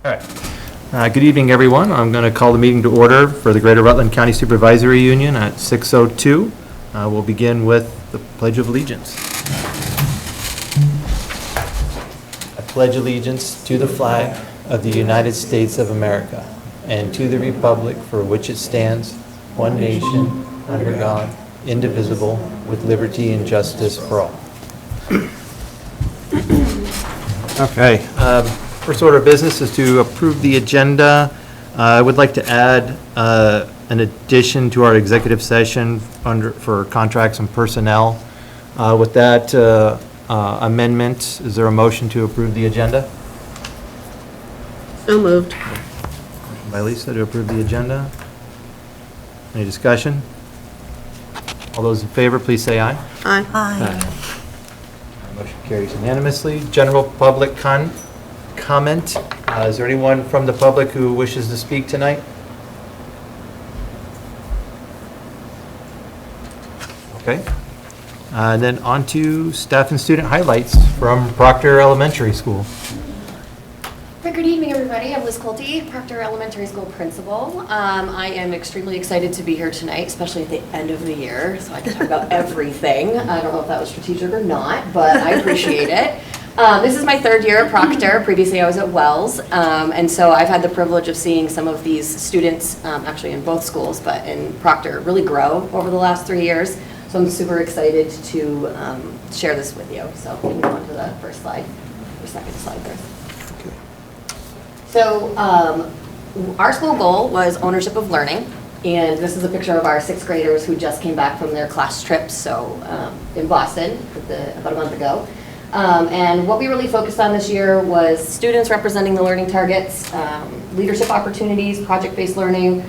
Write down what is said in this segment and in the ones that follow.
All right. Good evening, everyone. I'm going to call the meeting to order for the Greater Rutland County Supervisory Union at 6:02. We'll begin with the Pledge of Allegiance. I pledge allegiance to the flag of the United States of America and to the republic for which it stands, one nation, under God, indivisible, with liberty and justice for all. Okay. First order of business is to approve the agenda. I would like to add an addition to our executive session for contracts and personnel. With that amendment, is there a motion to approve the agenda? So moved. Motion by Lisa to approve the agenda. Any discussion? All those in favor, please say aye. Aye. Aye. Motion carries unanimously. General public comment. Is there anyone from the public who wishes to speak tonight? Okay. And then on to staff and student highlights from Proctor Elementary School. Good evening, everybody. I'm Liz Colte, Proctor Elementary School Principal. I am extremely excited to be here tonight, especially at the end of the year, so I can talk about everything. I don't know if that was strategic or not, but I appreciate it. This is my third year at Proctor. Previously, I was at Wells, and so I've had the privilege of seeing some of these students, actually in both schools, but in Proctor, really grow over the last 3 years. So I'm super excited to share this with you. So we can go on to the first slide, or second slide first. So our school goal was ownership of learning, and this is a picture of our 6th graders who just came back from their class trips, so in Boston about a month ago. And what we really focused on this year was students representing the learning targets, leadership opportunities, project-based learning,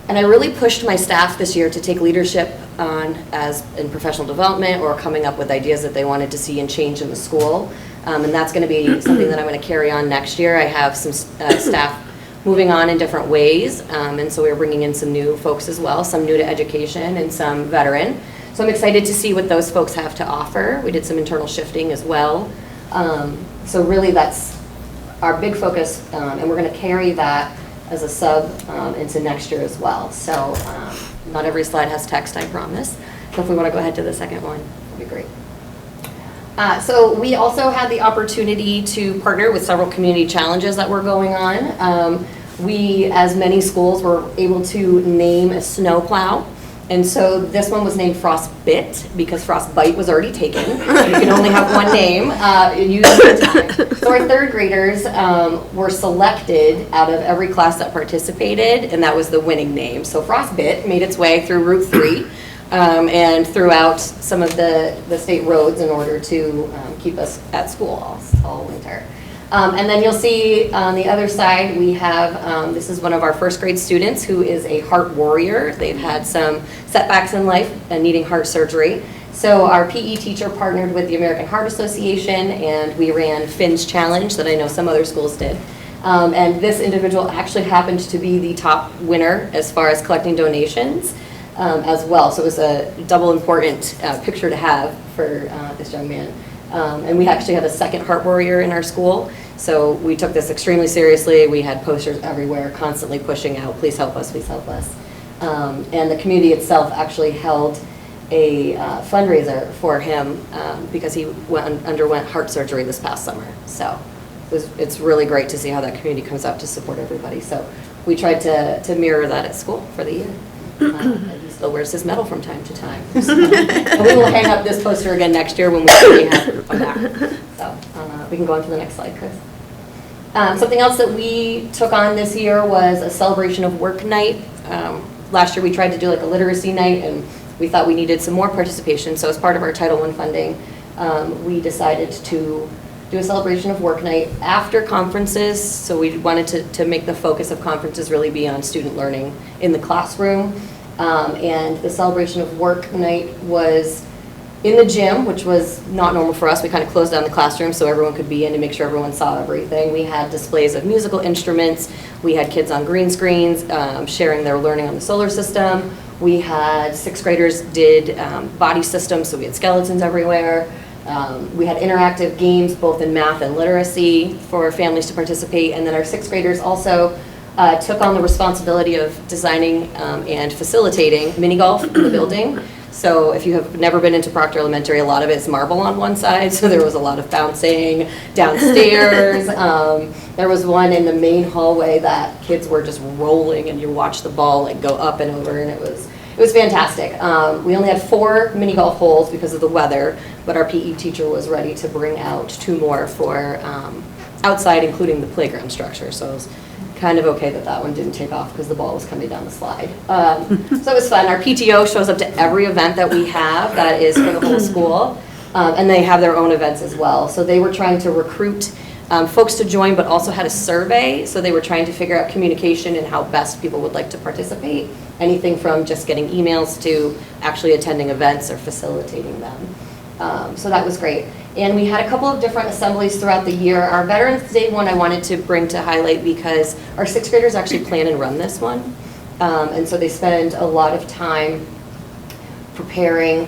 and I really pushed my staff this year to take leadership on as in professional development or coming up with ideas that they wanted to see and change in the school. And that's going to be something that I'm going to carry on next year. I have some staff moving on in different ways, and so we're bringing in some new folks as well, some new to education and some veteran. So I'm excited to see what those folks have to offer. We did some internal shifting as well. So really that's our big focus, and we're going to carry that as a sub into next year as well. So not every slide has text, I promise. So if we want to go ahead to the second one, that'd be great. So we also had the opportunity to partner with several community challenges that were going on. We, as many schools, were able to name a snowplow. And so this one was named Frostbit because Frostbite was already taken. You can only have one name used at a time. So our 3rd graders were selected out of every class that participated, and that was the winning name. So Frostbit made its way through Route 3 and throughout some of the state roads in order to keep us at school all winter. And then you'll see on the other side, we have, this is one of our 1st grade students who is a heart warrior. They've had some setbacks in life and needing heart surgery. So our PE teacher partnered with the American Heart Association, and we ran Finn's Challenge that I know some other schools did. And this individual actually happened to be the top winner as far as collecting donations as well. So it was a double important picture to have for this young man. And we actually have a 2nd heart warrior in our school. So we took this extremely seriously. We had posters everywhere constantly pushing out, please help us, please help us. And the community itself actually held a fundraiser for him because he underwent heart surgery this past summer. So it's really great to see how that community comes out to support everybody. So we tried to mirror that at school for the year. And he still wears his medal from time to time. So, and we will hang up this poster again next year when we have him back. So we can go on to the next slide, Chris. Something else that we took on this year was a celebration of work night. Last year we tried to do like a literacy night, and we thought we needed some more participation. So as part of our Title I funding, we decided to do a celebration of work night after conferences. So we wanted to make the focus of conferences really be on student learning in the classroom. And the celebration of work night was in the gym, which was not normal for us. We kind of closed down the classroom so everyone could be in to make sure everyone saw everything. We had displays of musical instruments. We had kids on green screens sharing their learning on the solar system. We had 6th graders did body systems, so we had skeletons everywhere. We had interactive games both in math and literacy for families to participate, and then our sixth graders also took on the responsibility of designing and facilitating mini golf in the building. So if you have never been into Proctor Elementary, a lot of it's marble on one side, so there was a lot of bouncing downstairs. There was one in the main hallway that kids were just rolling, and you watch the ball like go up and over, and it was fantastic. We only had 4 mini golf holes because of the weather, but our PE teacher was ready to bring out 2 more for outside, including the playground structure. So it was kind of okay that one didn't take off because the ball was coming down the slide. So it was fun. Our PTO shows up to every event that we have that is for the whole school, and they have their own events as well. So they were trying to recruit folks to join, but also had a survey. So they were trying to figure out communication and how best people would like to participate. Anything from just getting emails to actually attending events or facilitating them. So that was great. And we had a couple of different assemblies throughout the year. Our Veterans Day one I wanted to bring to highlight because our sixth graders actually plan and run this one. And so they spend a lot of time preparing,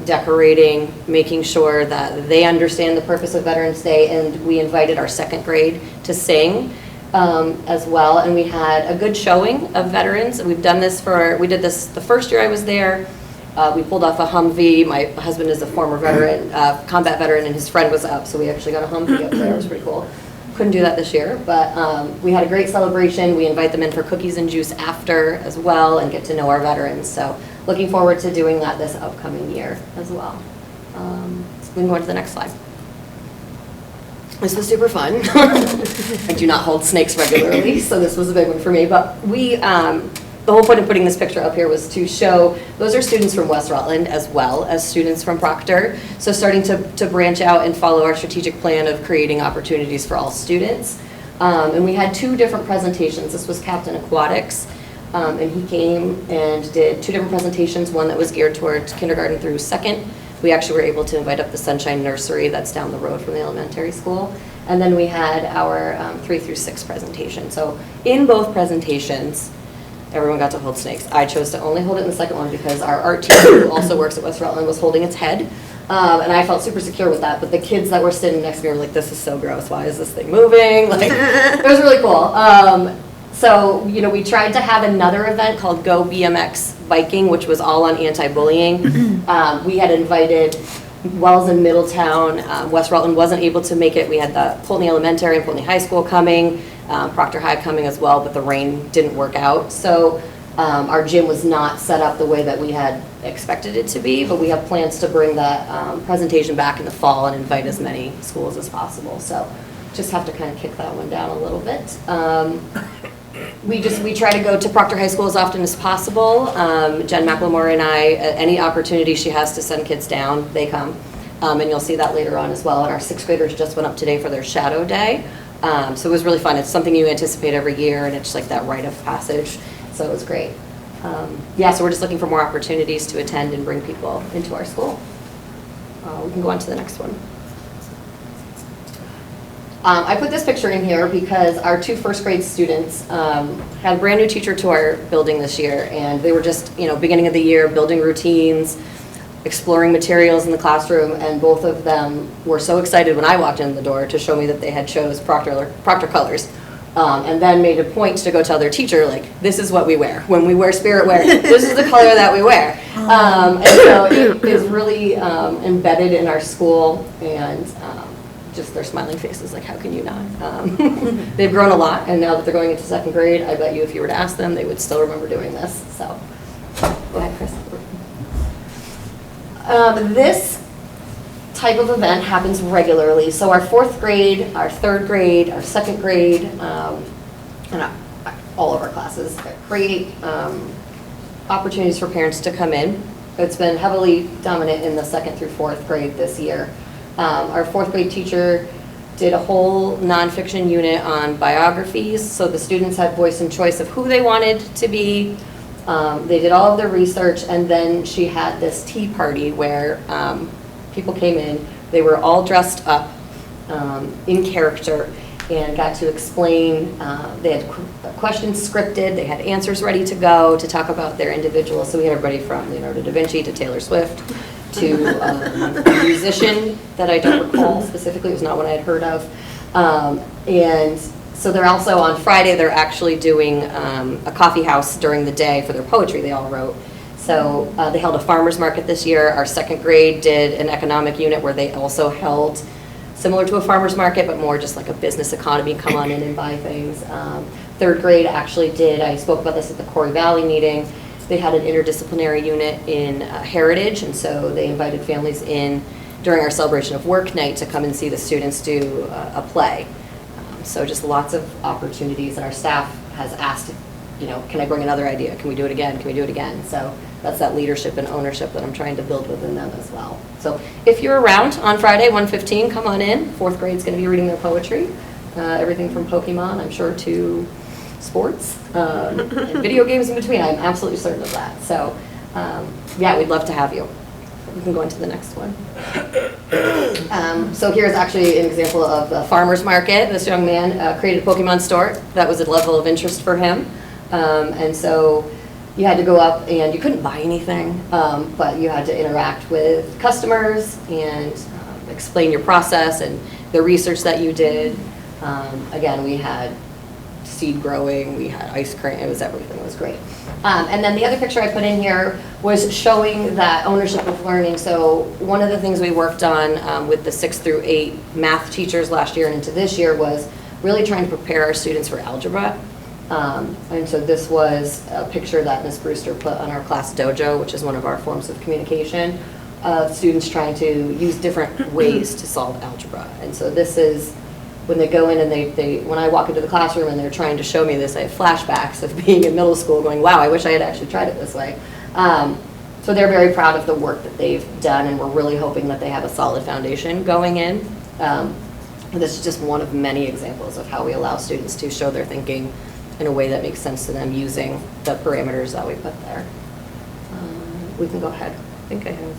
decorating, making sure that they understand the purpose of Veterans Day. And we invited our second grade to sing as well. And we had a good showing of veterans. We did this the first year I was there. We pulled off a Humvee. My husband is a former veteran, combat veteran, and his friend was up, so we actually got a Humvee up there. It was pretty cool. Couldn't do that this year, but we had a great celebration. We invite them in for cookies and juice after as well and get to know our veterans. So looking forward to doing that this upcoming year as well. We can go on to the next slide. This was super fun. I do not hold snakes regularly, so this was a big one for me, but the whole point of putting this picture up here was to show those are students from West Rutland as well as students from Proctor. So starting to branch out and follow our strategic plan of creating opportunities for all students. And we had 2 different presentations. This was Captain Aquatics, and he came and did 2 different presentations, one that was geared towards kindergarten through 2nd. We actually were able to invite up the Sunshine Nursery that's down the road from the elementary school. And then we had our 3 through 6 presentation. So in both presentations, everyone got to hold snakes. I chose to only hold it in the second one because our art teacher, who also works at West Rutland, was holding its head. And I felt super secure with that. But the kids that were sitting next to me were like, this is so gross. Why is this thing moving? Like, it was really cool. So, we tried to have another event called Go BMX Biking, which was all on anti-bullying. We had invited Wells in Middletown. West Rutland wasn't able to make it. We had the Pulteney Elementary and Pulteney High School coming. Proctor High coming as well, but the rain didn't work out. So our gym was not set up the way that we had expected it to be, but we have plans to bring that presentation back in the fall and invite as many schools as possible. So just have to kind of kick that one down a little bit. We try to go to Proctor High School as often as possible. Jen McLemore and I, any opportunity she has to send kids down, they come. And you'll see that later on as well. And our 6th graders just went up today for their shadow day. So it was really fun. It's something you anticipate every year, and it's like that rite of passage. So it was great. So we're just looking for more opportunities to attend and bring people into our school. We can go on to the next one. I put this picture in here because our 2 first grade students had a brand new teacher to our building this year, and they were just, beginning of the year, building routines, exploring materials in the classroom, and both of them were so excited when I walked in the door to show me that they had chose Proctor colors, and then made a point to go tell their teacher, like, this is what we wear. When we wear spirit wear, this is the color that we wear. And so it is really embedded in our school, and just their smiling faces, like, how can you not? They've grown a lot, and now that they're going into 2nd grade, I bet you if you were to ask them, they would still remember doing this. So, go ahead, Chris. This type of event happens regularly. So our 4th grade, our 3rd grade, our 2nd grade, and all of our classes create opportunities for parents to come in. It's been heavily dominant in the 2nd through 4th grade this year. Our 4th grade teacher did a whole nonfiction unit on biographies, so the students had voice and choice of who they wanted to be. They did all of their research, and then she had this tea party where people came in. They were all dressed up in character and got to explain. They had questions scripted. They had answers ready to go to talk about their individuals. So we had everybody from Leonardo da Vinci to Taylor Swift to a musician that I don't recall specifically, it was not one I had heard of. And so they're also, on Friday, they're actually doing a coffee house during the day for their poetry they all wrote. So they held a farmer's market this year. Our second grade did an economic unit where they also held similar to a farmer's market, but more just like a business economy, come on in and buy things. Third grade actually did, I spoke about this at the Corey Valley meeting, they had an interdisciplinary unit in Heritage, and so they invited families in during our celebration of work night to come and see the students do a play. So just lots of opportunities, and our staff has asked, can I bring another idea? Can we do it again? Can we do it again? So that's that leadership and ownership that I'm trying to build within them as well. So if you're around on Friday, 1:15, come on in. Fourth grade's going to be reading their poetry. Everything from Pokemon, I'm sure, to sports and video games in between. I'm absolutely certain of that. So yeah, we'd love to have you. We can go into the next one. So here's actually an example of the farmer's market. This young man created a Pokemon store. That was a level of interest for him. And so you had to go up and you couldn't buy anything, but you had to interact with customers and explain your process and the research that you did. Again, we had seed growing, we had ice cream, it was everything, it was great. And then the other picture I put in here was showing that ownership of learning. So one of the things we worked on with the 6th through 8 math teachers last year and into this year was really trying to prepare our students for algebra. And so this was a picture that Ms. Brewster put on our class dojo, which is one of our forms of communication, of students trying to use different ways to solve algebra. And so this is when they go in and when I walk into the classroom and they're trying to show me this, I have flashbacks of being in middle school going, wow, I wish I had actually tried it this way. So they're very proud of the work that they've done, and we're really hoping that they have a solid foundation going in. This is just one of many examples of how we allow students to show their thinking in a way that makes sense to them using the parameters that we put there. We can go ahead. I think I have.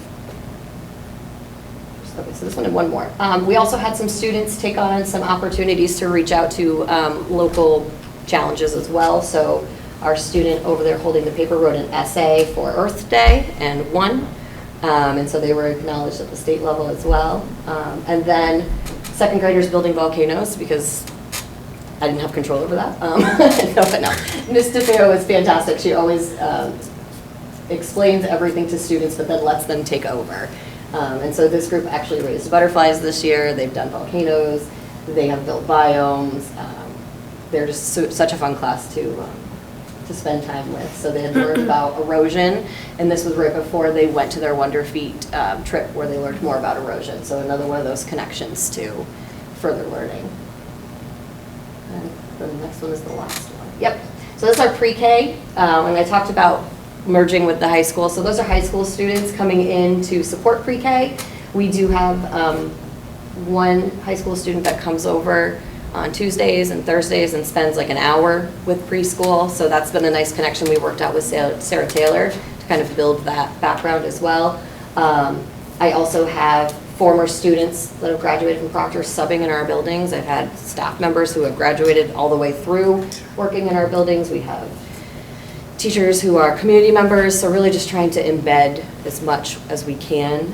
Okay, so this one and one more. We also had some students take on some opportunities to reach out to local challenges as well. So our student over there holding the paper wrote an essay for Earth Day and won. And so they were acknowledged at the state level as well. And then second graders building volcanoes, because I didn't have control over that. No, but no. Ms. DeFeo is fantastic. She always explains everything to students, but then lets them take over. And so this group actually raised butterflies this year. They've done volcanoes. They have built biomes. They're just such a fun class to spend time with. So they had learned about erosion, and this was right before they went to their Wonder Feet trip where they learned more about erosion. So another one of those connections to further learning. And the next one is the last one. Yep. So this is our pre-K. When I talked about merging with the high school. So those are high school students coming in to support pre-K. We do have one high school student that comes over on Tuesdays and Thursdays and spends like an hour with preschool. So that's been a nice connection we worked out with Sarah Taylor to kind of build that background as well. I also have former students that have graduated from Proctor subbing in our buildings. I've had staff members who have graduated all the way through working in our buildings. We have teachers who are community members, so really just trying to embed as much as we can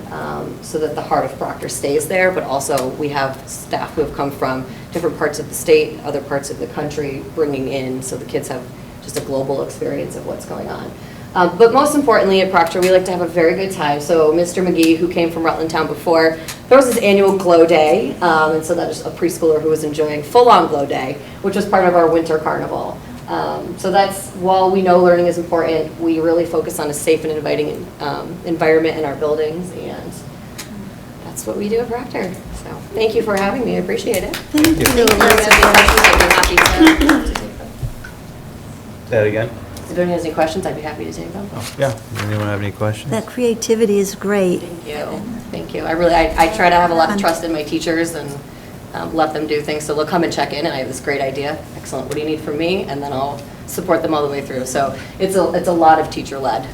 so that the heart of Proctor stays there, but also we have staff who have come from different parts of the state, other parts of the country, bringing in so the kids have just a global experience of what's going on. But most importantly at Proctor, we like to have a very good time. So Mr. McGee, who came from Rutland Town before, throws his annual Glow Day, and so that is a preschooler who was enjoying full-on Glow Day, which was part of our winter carnival. So that's, while we know learning is important, we really focus on a safe and inviting environment in our buildings, and that's what we do at Proctor. So thank you for having me. I appreciate it. Thank you. Say that again? If anyone has any questions, I'd be happy to take them. Oh, yeah. Anyone have any questions? That creativity is great. Thank you. Thank you. I try to have a lot of trust in my teachers and let them do things. So they'll come and check in, and I have this great idea. Excellent. What do you need from me? And then I'll support them all the way through. So it's a lot of teacher-led.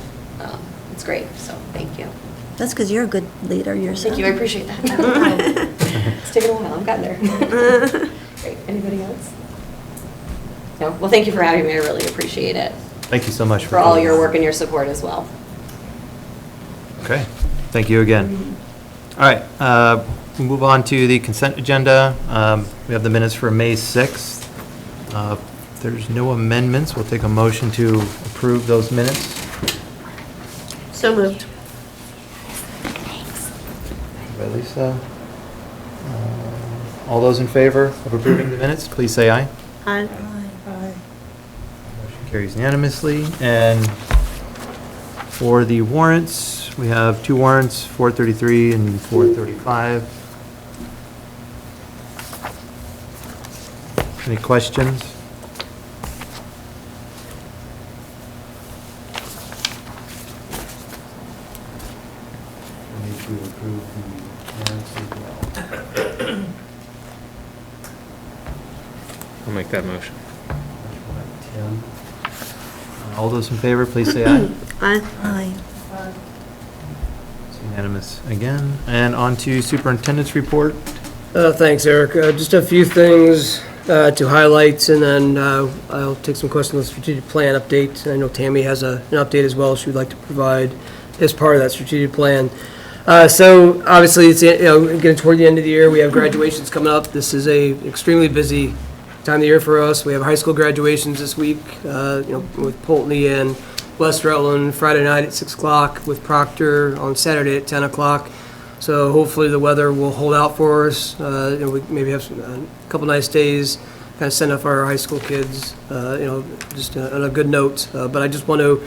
It's great. So thank you. That's because you're a good leader yourself. Thank you. I appreciate that. It's taken a while. I've gotten there. Great. Anybody else? No? Well, thank you for having me. I really appreciate it. Thank you so much for all your work and your support as well. Okay. Thank you again. All right, we'll move on to the consent agenda. We have the minutes for May 6th. If there's no amendments, we'll take a motion to approve those minutes. So moved. By Lisa. All those in favor of approving the minutes, please say aye. Aye. Motion carries unanimously. And for the warrants, we have two warrants, 433 and 435. Any questions? We need to approve the warrants as well. I'll make that motion. Tim. All those in favor, please say aye. Aye. Aye. Mm-hmm. It's unanimous again. And on to superintendent's report. Thanks, Eric. Just a few things to highlight, and then I'll take some questions on the strategic plan update. I know Tammy has an update as well she would like to provide as part of that strategic plan. So obviously, it's getting toward the end of the year. We have graduations coming up. This is a extremely busy time of the year for us. We have high school graduations this week, with Pulteney and West Rutland Friday night at 6 o'clock, with Proctor on Saturday at 10 o'clock. So hopefully the weather will hold out for us. We maybe have a couple nice days, kind of send off our high school kids, just on a good note. But I just want to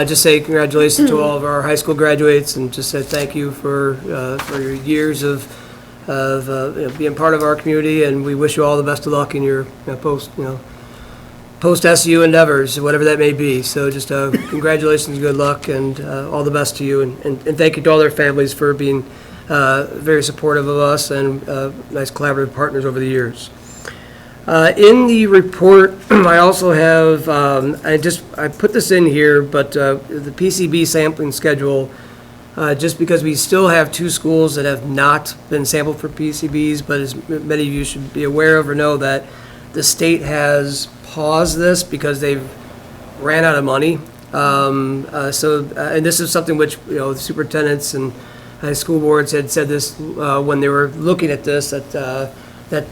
just say congratulations to all of our high school graduates, and just say thank you for your years of being part of our community, and we wish you all the best of luck in your post-SU endeavors, whatever that may be. So just congratulations, good luck, and all the best to you. And thank you to all their families for being very supportive of us and nice collaborative partners over the years. In the report, I also have, I put this in here, but the PCB sampling schedule, just because we still have two schools that have not been sampled for PCBs, but as many of you should be aware of or know that the state has paused this because they've ran out of money. And this is something which, the superintendents and school boards had said this when they were looking at this, that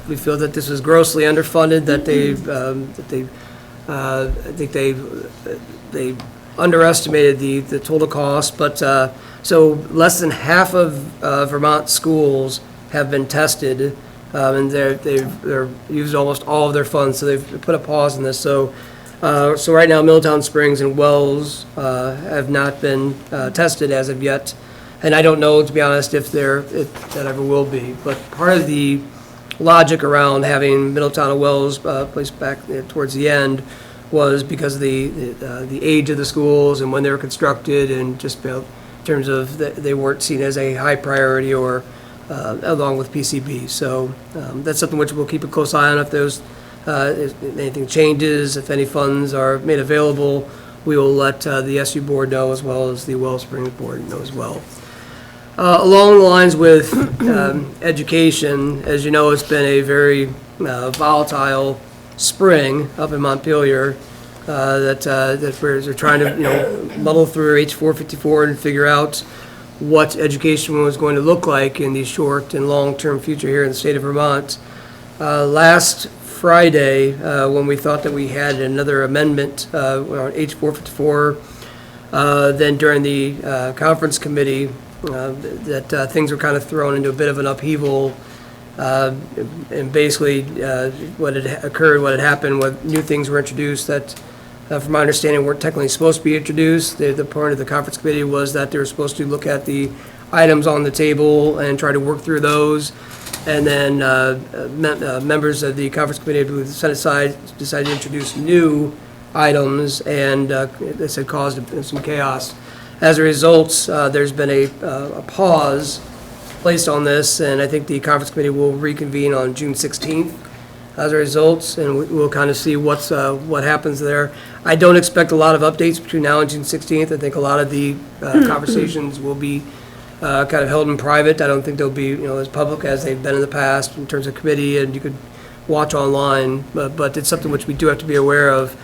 we feel that this was grossly underfunded, that I think they underestimated the total cost, but so less than half of Vermont schools have been tested, and they're used almost all of their funds, so they've put a pause in this. So right now, Middletown Springs and Wells have not been tested as of yet, and I don't know, to be honest, if that ever will be. But part of the logic around having Middletown and Wells placed back towards the end was because of the age of the schools and when they were constructed, and just in terms of they weren't seen as a high priority or along with PCB. So that's something which we'll keep a close eye on. If if anything changes, if any funds are made available, we will let the SU board know, as well as the Wells Springs board know as well. Along the lines with education, as you know, it's been a very volatile spring up in Montpelier that we're trying to muddle through H454 and figure out what education was going to look like in the short and long-term future here in the state of Vermont. Last Friday, when we thought that we had another amendment on H454, then during the conference committee, that things were kind of thrown into a bit of an upheaval, and basically what had happened, what new things were introduced that, from my understanding, weren't technically supposed to be introduced. The point of the conference committee was that they were supposed to look at the items on the table and try to work through those, and then members of the conference committee who set aside decided to introduce new items, and this had caused some chaos. As a result, there's been a pause placed on this, and I think the conference committee will reconvene on June 16th as a result, and we'll kind of see what happens there. I don't expect a lot of updates between now and June 16th. I think a lot of the conversations will be kind of held in private. I don't think they'll be as public as they've been in the past in terms of committee, and you could watch online, but it's something which we do have to be aware of.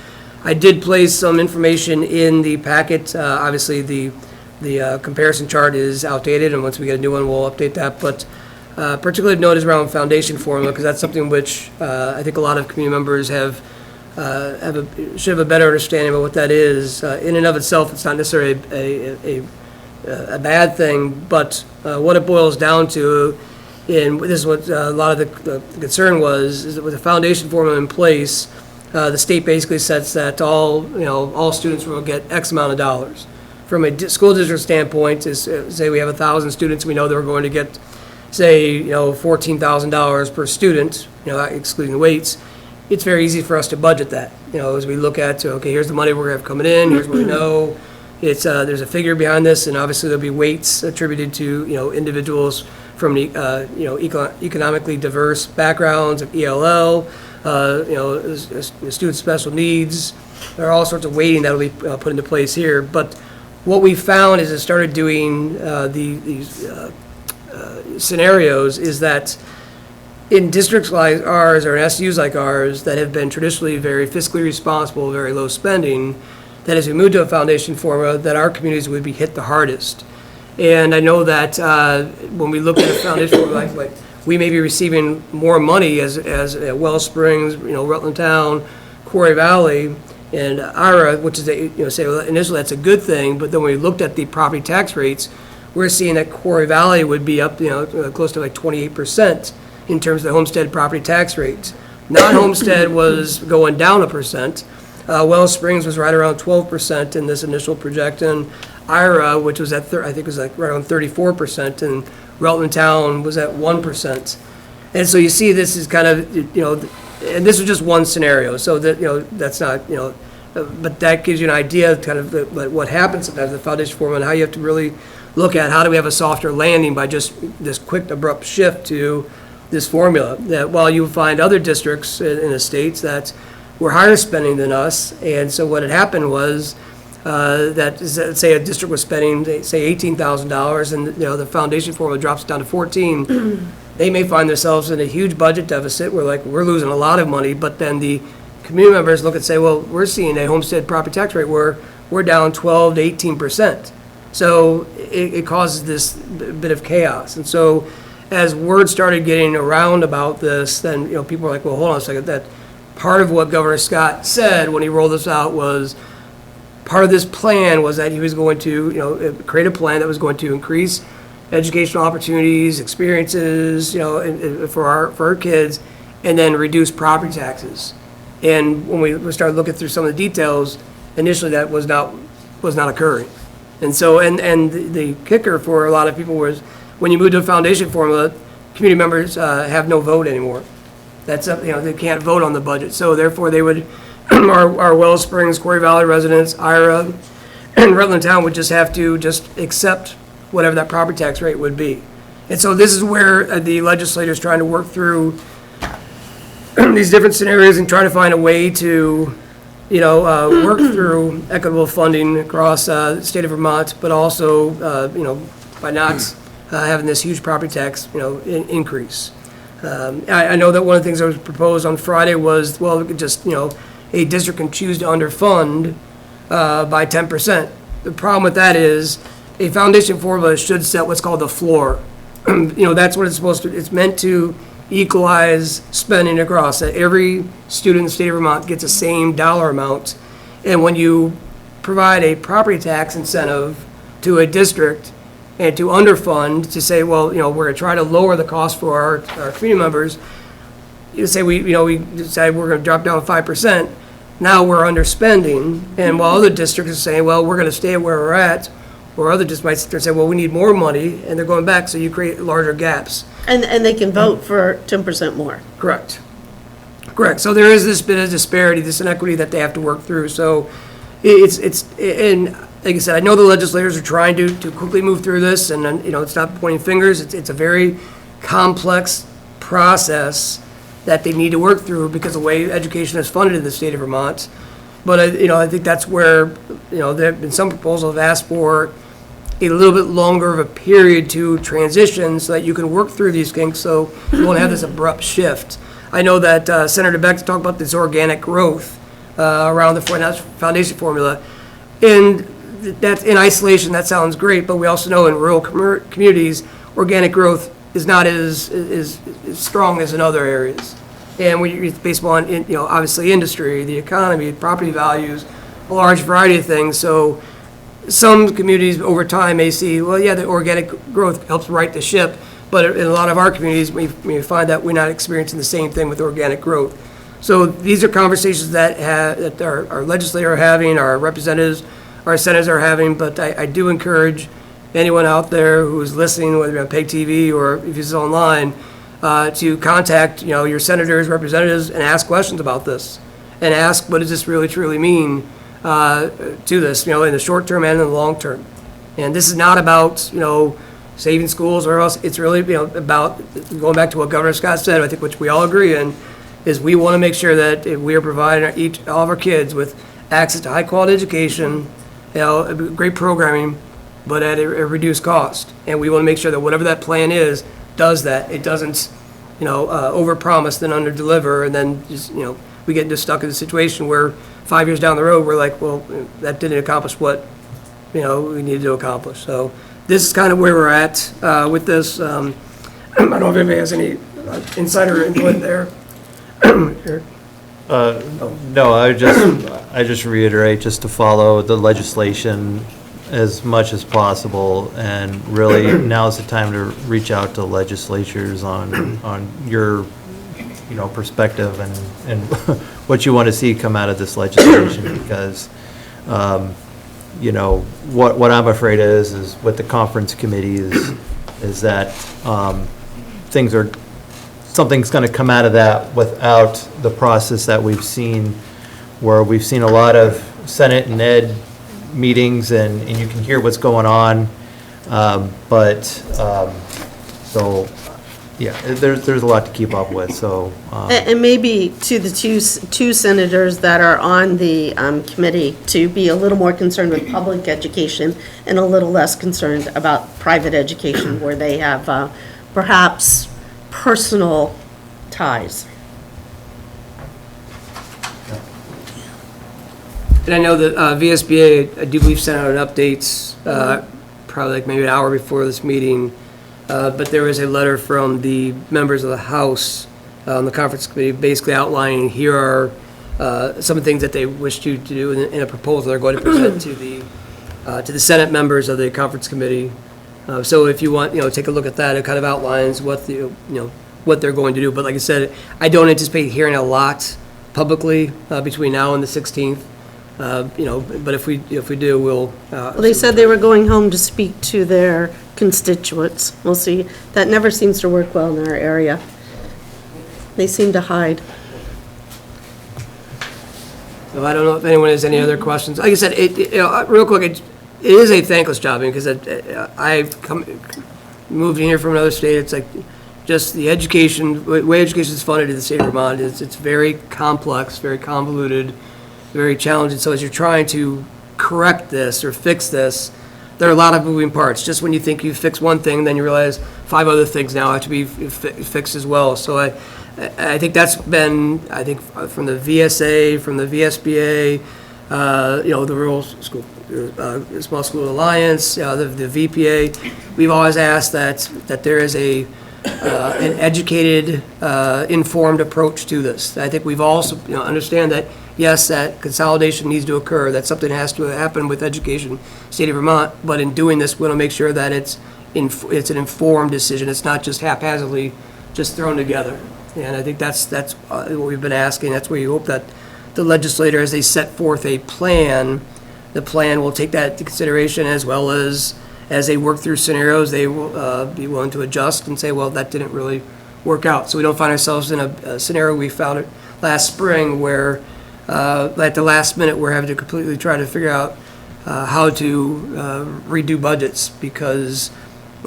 I did place some information in the packet. Obviously, the the comparison chart is outdated, and once we get a new one, we'll update that. But particularly of note is around foundation formula, because that's something which I think a lot of community members should have a better understanding of what that is. In and of itself, it's not necessarily a bad thing, but what it boils down to, and this is what a lot of the concern was, is that with the foundation formula in place, the state basically sets that all students will get X amount of dollars. From a school district standpoint, is say we have 1,000 students, we know they're going to get, say, $14,000 per student, excluding the weights. It's very easy for us to budget that, as we look at, okay, here's the money we're going to have coming in, here's what we know. It's, there's a figure behind this, and obviously there'll be weights attributed to, individuals from the, economically diverse backgrounds of ELL, students with special needs. There are all sorts of weighting that'll be put into place here. But what we found is it started doing these scenarios is that in districts like ours or in SUs like ours that have been traditionally very fiscally responsible, very low spending, that as we move to a foundation formula, that our communities would be hit the hardest. And I know that when we look at a foundation formula, like we may be receiving more money as Wells Springs, Rutland Town, Quarry Valley, and IRA, which is say well, initially that's a good thing, but then when we looked at the property tax rates, we're seeing that Quarry Valley would be up, close to like 28% in terms of the homestead property tax rates. Non-homestead was going down 1%. Wells Springs was right around 12% in this initial projection. IRA, which was at, I think was like right around 34%, and Rutland Town was at 1%. And so you see this is kind of, and this was just one scenario, so that, that's not, but that gives you an idea of kind of what happens sometimes in the foundation formula and how you have to really look at how do we have a softer landing by just this quick, abrupt shift to this formula. That while you find other districts in the states that were higher spending than us, and so what had happened was that, say a district was spending, say $18,000, and the foundation formula drops down to 14, they may find themselves in a huge budget deficit where we're losing a lot of money, but then the community members look and say, well, we're seeing a homestead property tax rate where we're down 12 to 18%. So it causes this bit of chaos. And so as word started getting around about this, then people were like, well, hold on a second, that part of what Governor Scott said when he rolled this out was part of this plan was that he was going to create a plan that was going to increase educational opportunities, experiences, for our kids, and then reduce property taxes. And when we started looking through some of the details, initially that was not occurring. And so, and the kicker for a lot of people was when you move to a foundation formula, community members have no vote anymore. That's they can't vote on the budget. So therefore, they would our Wells Springs, Quarry Valley residents, IRA, and Rutland Town would just have to accept whatever that property tax rate would be. And so this is where the legislature is trying to work through these different scenarios and trying to find a way to work through equitable funding across the state of Vermont, but also by not having this huge property tax increase. I know that one of the things that was proposed on Friday was, well, we could just a district can choose to underfund by 10%. The problem with that is a foundation formula should set what's called the floor. That's what it's supposed to. It's meant to equalize spending across, that every student in the state of Vermont gets the same dollar amount. And when you provide a property tax incentive to a district and to underfund, to say, well, we're going to try to lower the cost for our community members, you say we decide we're going to drop down 5%. Now we're underspending, and while other districts are saying, well, we're going to stay where we're at, or other districts might sit there and say, well, we need more money, and they're going back, so you create larger gaps. And they can vote for 10% more. Correct. So there is this bit of disparity, this inequity that they have to work through. So and like I said, I know the legislators are trying to quickly move through this, and it's not pointing fingers. It's a very complex process that they need to work through because of the way education is funded in the state of Vermont. But I think that's where there have been some proposals have asked for a little bit longer of a period to transition so that you can work through these kinks so you won't have this abrupt shift. I know that Senator Beck talked about this organic growth around the foundation formula. And that's in isolation, that sounds great, but we also know in rural communities, organic growth is not as strong as in other areas. And it's based on, obviously industry, the economy, property values, a large variety of things. So some communities over time may see, well, yeah, the organic growth helps right the ship, but in a lot of our communities, we find that we're not experiencing the same thing with organic growth. So these are conversations that our legislators are having, our representatives, our senators are having, but I do encourage anyone out there who is listening, whether you're on PEG TV or if it's online, to contact, your senators, representatives, and ask questions about this, and ask, what does this really truly mean to this, in the short term and in the long term. And this is not about, saving schools or else. It's really, about going back to what Governor Scott said, I think, which we all agree in, is we want to make sure that we are providing all of our kids with access to high-quality education, great programming, but at a reduced cost. And we want to make sure that whatever that plan is, does that. It doesn't, overpromise, then underdeliver, and then just, we get just stuck in a situation where 5 years down the road, we're like, well, that didn't accomplish what, we needed to accomplish. So this is kind of where we're at with this. I don't know if anybody has any insider input there. No, I just reiterate, just to follow the legislation as much as possible, and really, now's the time to reach out to legislatures on your, perspective and what you want to see come out of this legislation, because, what I'm afraid is what the conference committee is that something's going to come out of that without the process that we've seen, where we've seen a lot of Senate and Ed meetings, and you can hear what's going on, so, yeah, there's a lot to keep up with, so. And maybe to the two senators that are on the committee, to be a little more concerned with public education and a little less concerned about private education, where they have perhaps personal ties. And I know that VSBA, I do believe, sent out an updates, probably like maybe an hour before this meeting, but there was a letter from the members of the House on the conference committee, basically outlining, here are some of the things that they wish to do in a proposal they're going to present to the Senate members of the conference committee. So if you want, take a look at that, it kind of outlines what what they're going to do. But like I said, I don't anticipate hearing a lot publicly between now and the 16th. But if we do, we'll. Well, they said they were going home to speak to their constituents. We'll see. That never seems to work well in our area. They seem to hide. So I don't know if anyone has any other questions. Like I said, real quick, it is a thankless job, because I've moved in here from another state. It's like just the education, the way education is funded in the state of Vermont, it's very complex, very convoluted, very challenging. So as you're trying to correct this or fix this, there are a lot of moving parts. Just when you think you fix one thing, then you realize 5 other things now have to be fixed as well. So I think that's been, from the VSA, from the VSBA, the Rural School, Small School Alliance, the VPA, we've always asked that there is an educated, informed approach to this. I think we've also understand that, yes, that consolidation needs to occur, that something has to happen with education, state of Vermont, but in doing this, we want to make sure that it's an informed decision. It's not just haphazardly just thrown together. And I think that's what we've been asking. That's where you hope that the legislator, as they set forth a plan, the plan will take that into consideration, as well as they work through scenarios, they will be willing to adjust and say, well, that didn't really work out. So we don't find ourselves in a scenario we found it last spring, where at the last minute we're having to completely try to figure out how to redo budgets because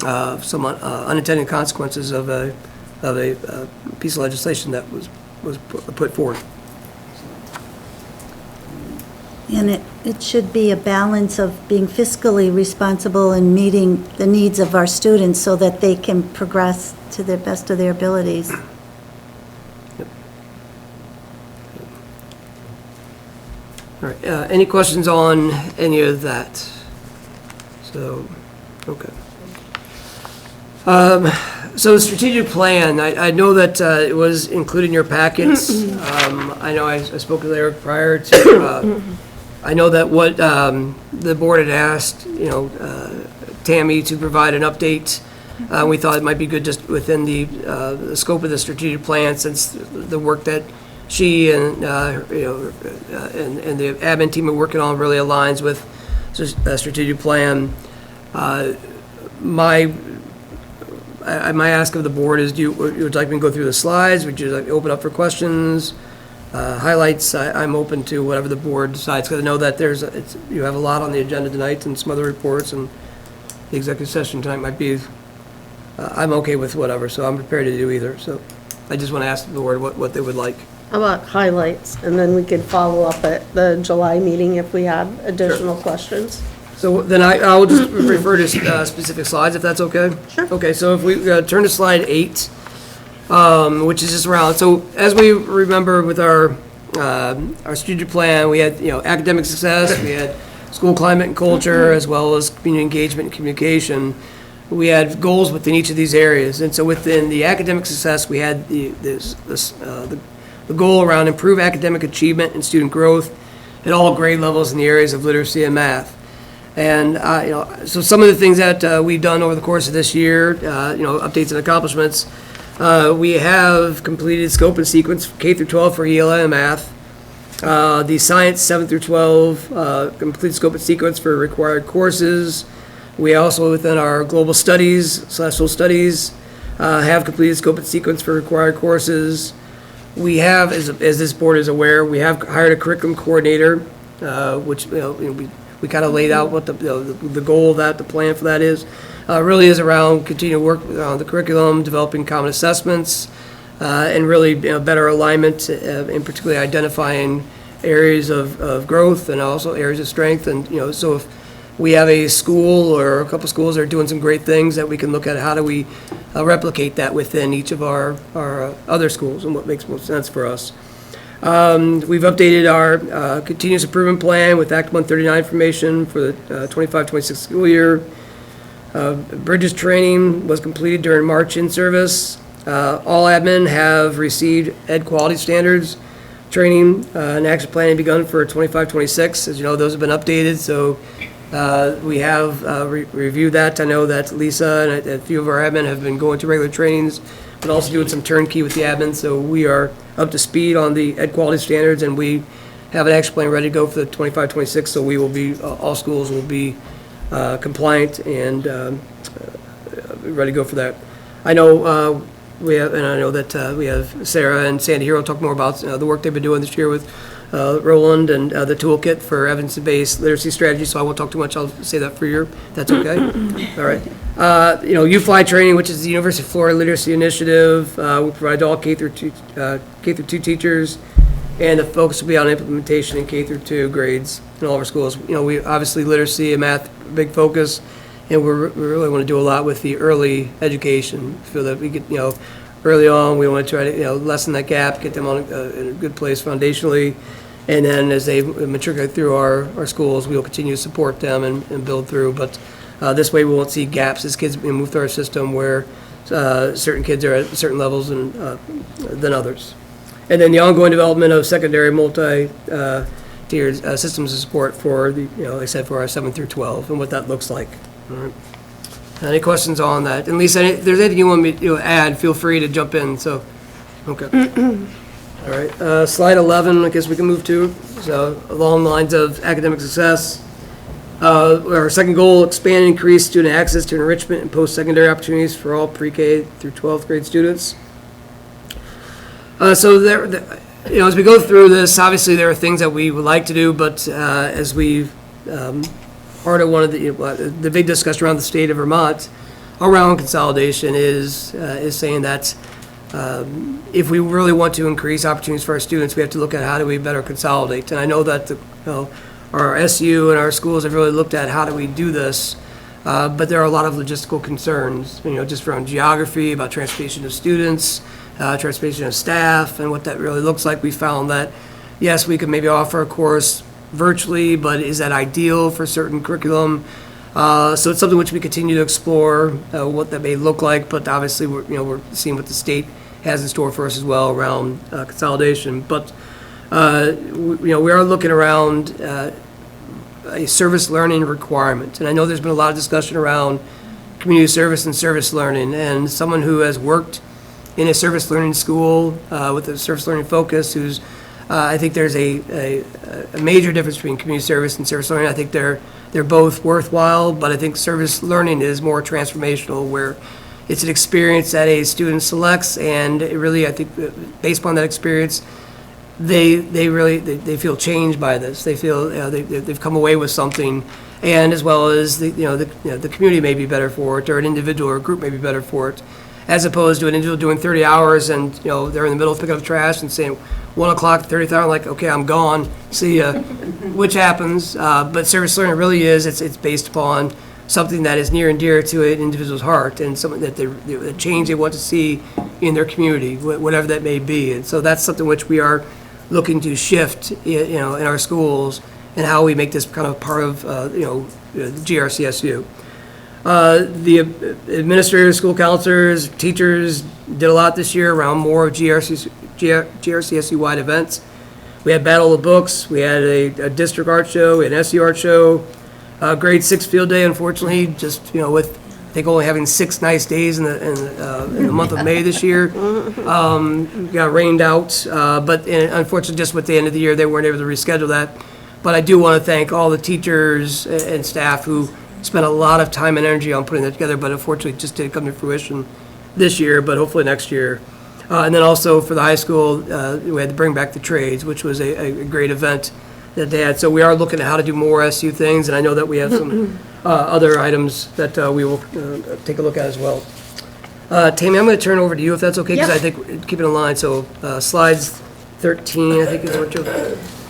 of some unintended consequences of a piece of legislation that was put forth. And it should be a balance of being fiscally responsible and meeting the needs of our students so that they can progress to the best of their abilities. Yep. All right, any questions on any of that? So, okay. So the strategic plan, I know that it was included in your packets. I know I spoke to Eric prior to, I know that what the board had asked, Tammy to provide an update. We thought it might be good just within the scope of the strategic plan, since the work that she and, and the admin team are working on really aligns with the strategic plan. My ask of the board is, would you like me to go through the slides? Would you like to open up for questions, highlights? I'm open to whatever the board decides, because I know that you have a lot on the agenda tonight and some other reports, and the executive session tonight might be, I'm okay with whatever, so I'm prepared to do either. So I just want to ask the board what they would like. How about highlights, and then we could follow up at the July meeting if we have additional questions. So then I will just refer to specific slides, if that's okay? Sure. Okay, so if we turn to slide 8, which is just around, so as we remember with our strategic plan, we had, academic success, we had school climate and culture, as well as community engagement and communication. We had goals within each of these areas, and so within the academic success, we had the goal around improve academic achievement and student growth at all grade levels in the areas of literacy and math. And, so some of the things that we've done over the course of this year, updates and accomplishments, we have completed scope and sequence K through 12 for ELA and math. The science 7 through 12, complete scope and sequence for required courses. We also, within our global studies, social studies, have completed scope and sequence for required courses. We have, as this board is aware, we have hired a curriculum coordinator, which, we kind of laid out what the goal of that, the plan for that is. Really is around continuing to work on the curriculum, developing common assessments, and really better alignment, and particularly identifying areas of growth and also areas of strength. And, so if we have a school or a couple schools that are doing some great things, that we can look at how do we replicate that within each of our other schools and what makes most sense for us. We've updated our continuous improvement plan with Act 139 information for the 25-26 school year. Bridges training was completed during March in service. All admin have received Ed quality standards training, and action planning begun for 25-26. As you know, those have been updated, so we have reviewed that. I know that Lisa and a few of our admin have been going to regular trainings, but also doing some turnkey with the admin, so we are up to speed on the Ed quality standards, and we have an action plan ready to go for the 25-26, so we will be, all schools will be compliant and ready to go for that. I know we have, and I know that we have Sarah and Sandy here will talk more about the work they've been doing this year with Roland and the toolkit for evidence-based literacy strategy, so I won't talk too much. I'll say that for you. That's okay? All right. UFly training, which is the University of Florida Literacy Initiative. We provide all K through 2 teachers, and the focus will be on implementation in K through 2 grades in all of our schools. We obviously literacy and math, big focus, and we really want to do a lot with the early education. Feel that we get, early on, we want to try to, lessen that gap, get them on in a good place foundationally. And then as they matriculate through our schools, we will continue to support them and build through. But this way we won't see gaps as kids move through our system where certain kids are at certain levels than others. And then the ongoing development of secondary multi-tiered systems of support for the, like I said, for our 7 through 12 and what that looks like. All right. Any questions on that? And Lisa, if there's anything you want me to add, feel free to jump in. So, okay. All right, slide 11, I guess we can move to. So along the lines of academic success, our second goal, expand and increase student access to enrichment and post-secondary opportunities for all pre-K through 12th grade students. So there, as we go through this, obviously there are things that we would like to do, but as we've part of one of the big discussion around the state of Vermont around consolidation is saying that if we really want to increase opportunities for our students, we have to look at how do we better consolidate. And I know that our SU and our schools have really looked at how do we do this, but there are a lot of logistical concerns, just around geography, about transportation of students, transportation of staff, and what that really looks like. We found that, yes, we could maybe offer a course virtually, but is that ideal for certain curriculum? So it's something which we continue to explore, what that may look like, but obviously, we're seeing what the state has in store for us as well around consolidation. But, we are looking around a service learning requirement. And I know there's been a lot of discussion around community service and service learning, and someone who has worked in a service learning school with a service learning focus, I think there's a major difference between community service and service learning. I think they're both worthwhile, but I think service learning is more transformational, where it's an experience that a student selects, and it really, I think, based upon that experience, they feel changed by this. They feel they've come away with something, and as well as the community may be better for it, or an individual or a group may be better for it, as opposed to an individual doing 30 hours and they're in the middle of picking up trash and saying 1 o'clock, 30th hour, like, okay, I'm gone, see ya, which happens. But service learning really is, it's based upon something that is near and dear to an individual's heart, and something that the change they want to see in their community, whatever that may be. And so that's something which we are looking to shift, in our schools, and how we make this kind of part of, the GRCSU. The administrators, school counselors, teachers did a lot this year around more of GRCSU-wide events. We had Battle of the Books, we had a district art show, we had an SU art show, grade 6 field day, unfortunately, just, with, I think, only having 6 nice days in the month of May this year. Got rained out, but unfortunately, just with the end of the year, they weren't able to reschedule that. But I do want to thank all the teachers and staff who spent a lot of time and energy on putting that together, but unfortunately, it just didn't come to fruition this year, but hopefully next year. And then also for the high school, we had to bring back the trades, which was a great event that they had. So we are looking at how to do more SU things, and I know that we have some other items that we will take a look at as well. Tammy, I'm going to turn over to you if that's okay, because I think keep it in line. So slides 13, I think is what you're.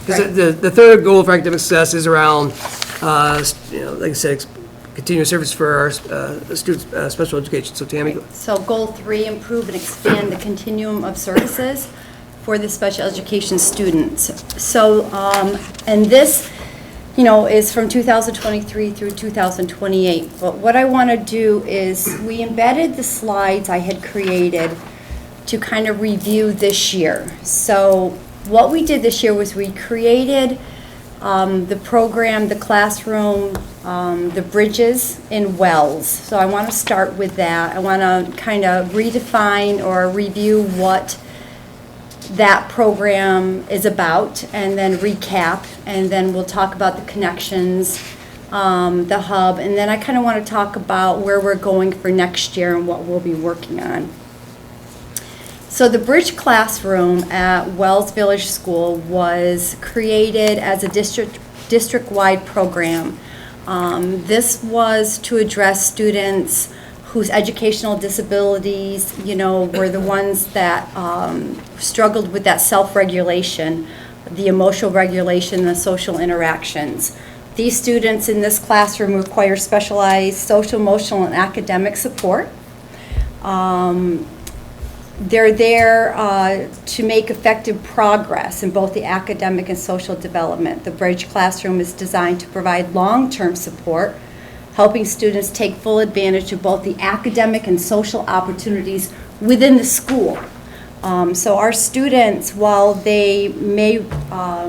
Because the third goal for academic success is around, like I said, continuous service for our students, special education. So Tammy. So goal 3, improve and expand the continuum of services for the special education students. So, and this, is from 2023 through 2028. But what I want to do is, we embedded the slides I had created to kind of review this year. So what we did this year was we created the program, the classroom, the bridges in Wells. So I want to start with that. I want to kind of redefine or review what that program is about, and then recap, and then we'll talk about the connections, the hub, and then I kind of want to talk about where we're going for next year and what we'll be working on. So the Bridge Classroom at Wells Village School was created as a district-wide program. This was to address students whose educational disabilities, were the ones that struggled with that self-regulation, the emotional regulation, the social interactions. These students in this classroom require specialized social, emotional, and academic support. They're there to make effective progress in both the academic and social development. The Bridge Classroom is designed to provide long-term support, helping students take full advantage of both the academic and social opportunities within the school. So our students, while they may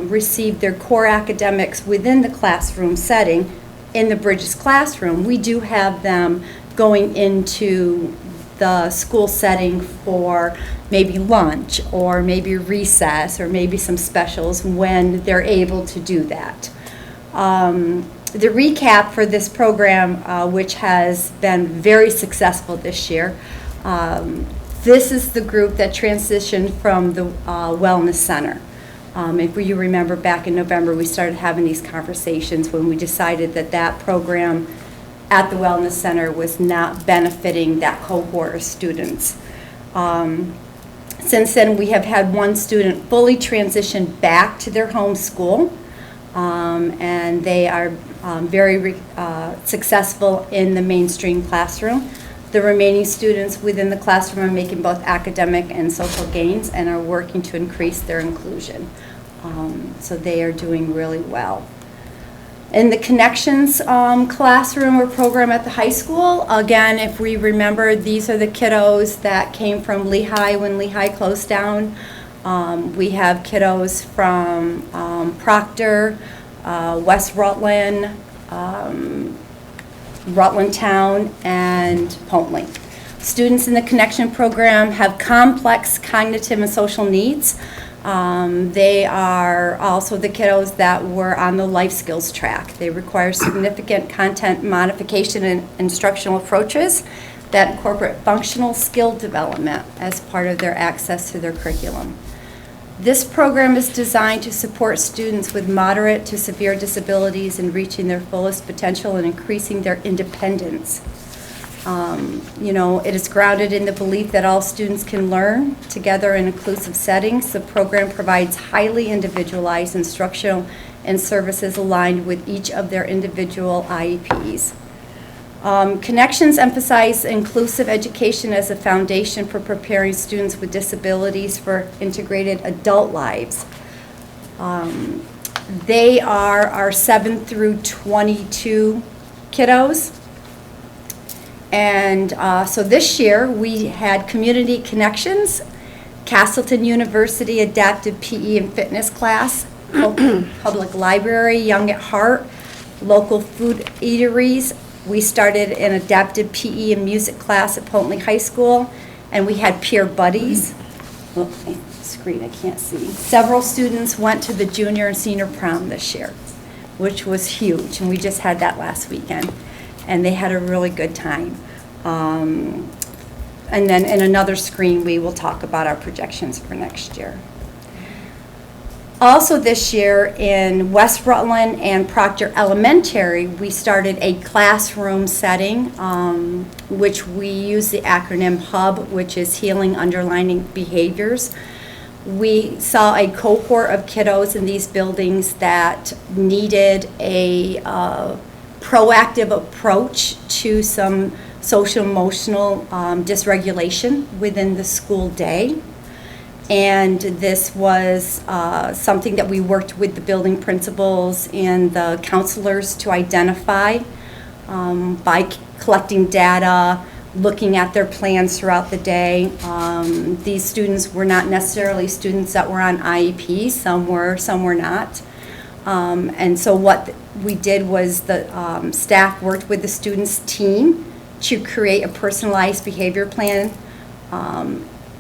receive their core academics within the classroom setting, in the Bridges Classroom, we do have them going into the school setting for maybe lunch or maybe recess or maybe some specials when they're able to do that. The recap for this program, which has been very successful this year, this is the group that transitioned from the Wellness Center. If you remember back in November, we started having these conversations when we decided that that program at the Wellness Center was not benefiting that cohort of students. Since then, we have had one student fully transition back to their home school, and they are very successful in the mainstream classroom. The remaining students within the classroom are making both academic and social gains and are working to increase their inclusion. So they are doing really well. In the Connections classroom or program at the high school, again, if we remember, these are the kiddos that came from Lehigh when Lehigh closed down. We have kiddos from Proctor, West Rutland, Rutland Town, and Pontley. Students in the Connection program have complex cognitive and social needs. They are also the kiddos that were on the life skills track. They require significant content modification and instructional approaches that incorporate functional skill development as part of their access to their curriculum. This program is designed to support students with moderate to severe disabilities in reaching their fullest potential and increasing their independence. It is grounded in the belief that all students can learn together in inclusive settings. The program provides highly individualized instructional and services aligned with each of their individual IEPs. Connections emphasize inclusive education as a foundation for preparing students with disabilities for integrated adult lives. They are our 7 through 22 kiddos. And so this year, we had Community Connections, Castleton University Adaptive PE and Fitness class, Public Library, Young at Heart, local food eateries. We started an adaptive PE and music class at Pontley High School, and we had peer buddies. Oh, my screen, I can't see. Several students went to the junior and senior prom this year, which was huge, and we just had that last weekend. And they had a really good time. And then in another screen, we will talk about our projections for next year. Also this year in West Rutland and Proctor Elementary, we started a classroom setting, which we use the acronym HUB, which is Healing Underlying Behaviors. We saw a cohort of kiddos in these buildings that needed a proactive approach to some social emotional dysregulation within the school day. And this was something that we worked with the building principals and the counselors to identify by collecting data, looking at their plans throughout the day. These students were not necessarily students that were on IEP, some were not. And so what we did was the staff worked with the students' team to create a personalized behavior plan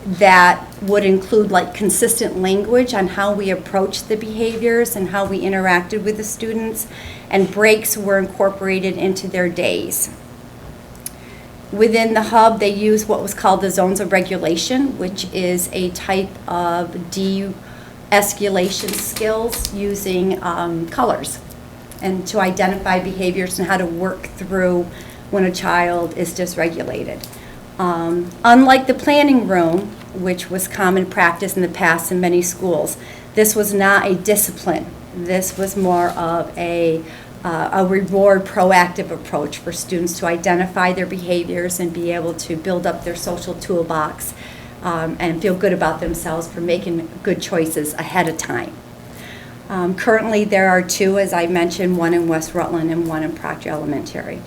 that would include like consistent language on how we approached the behaviors and how we interacted with the students, and breaks were incorporated into their days. Within the hub, they use what was called the zones of regulation, which is a type of de-escalation skills using colors, and to identify behaviors and how to work through when a child is dysregulated. Unlike the planning room, which was common practice in the past in many schools, this was not a discipline. This was more of a reward proactive approach for students to identify their behaviors and be able to build up their social toolbox and feel good about themselves for making good choices ahead of time. Currently, there are 2, as I mentioned, one in West Rutland and one in Proctor Elementary.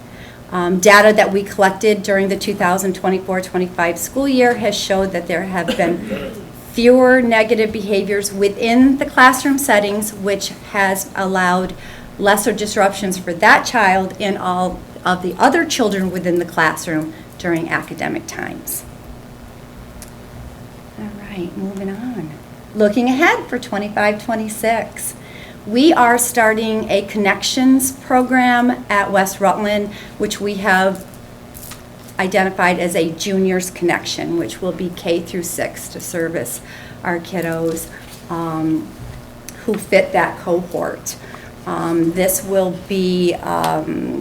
Data that we collected during the 2024-25 school year has showed that there have been fewer negative behaviors within the classroom settings, which has allowed lesser disruptions for that child and all of the other children within the classroom during academic times. All right, moving on. Looking ahead for 25-26. We are starting a Connections program at West Rutland, which we have identified as a juniors connection, which will be K through 6 to service our kiddos who fit that cohort. This will be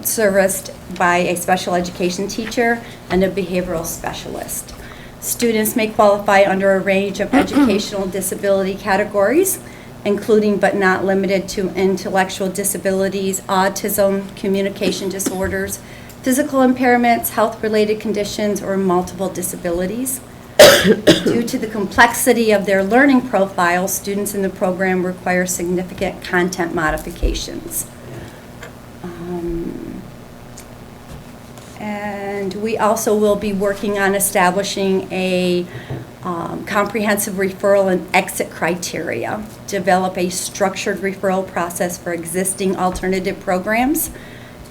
serviced by a special education teacher and a behavioral specialist. Students may qualify under a range of educational disability categories, including but not limited to intellectual disabilities, autism, communication disorders, physical impairments, health-related conditions, or multiple disabilities. Due to the complexity of their learning profile, students in the program require significant content modifications. And we also will be working on establishing a comprehensive referral and exit criteria, develop a structured referral process for existing alternative programs,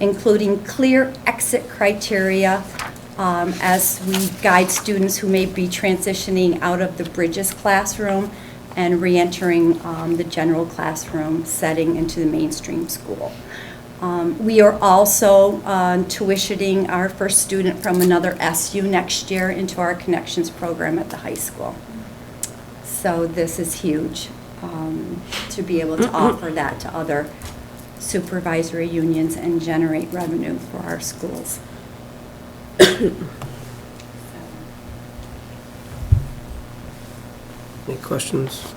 including clear exit criteria as we guide students who may be transitioning out of the Bridges classroom and reentering the general classroom setting into the mainstream school. We are also tuitioning our first student from another SU next year into our Connections program at the high school. So this is huge, to be able to offer that to other supervisory unions and generate revenue for our schools. Any questions?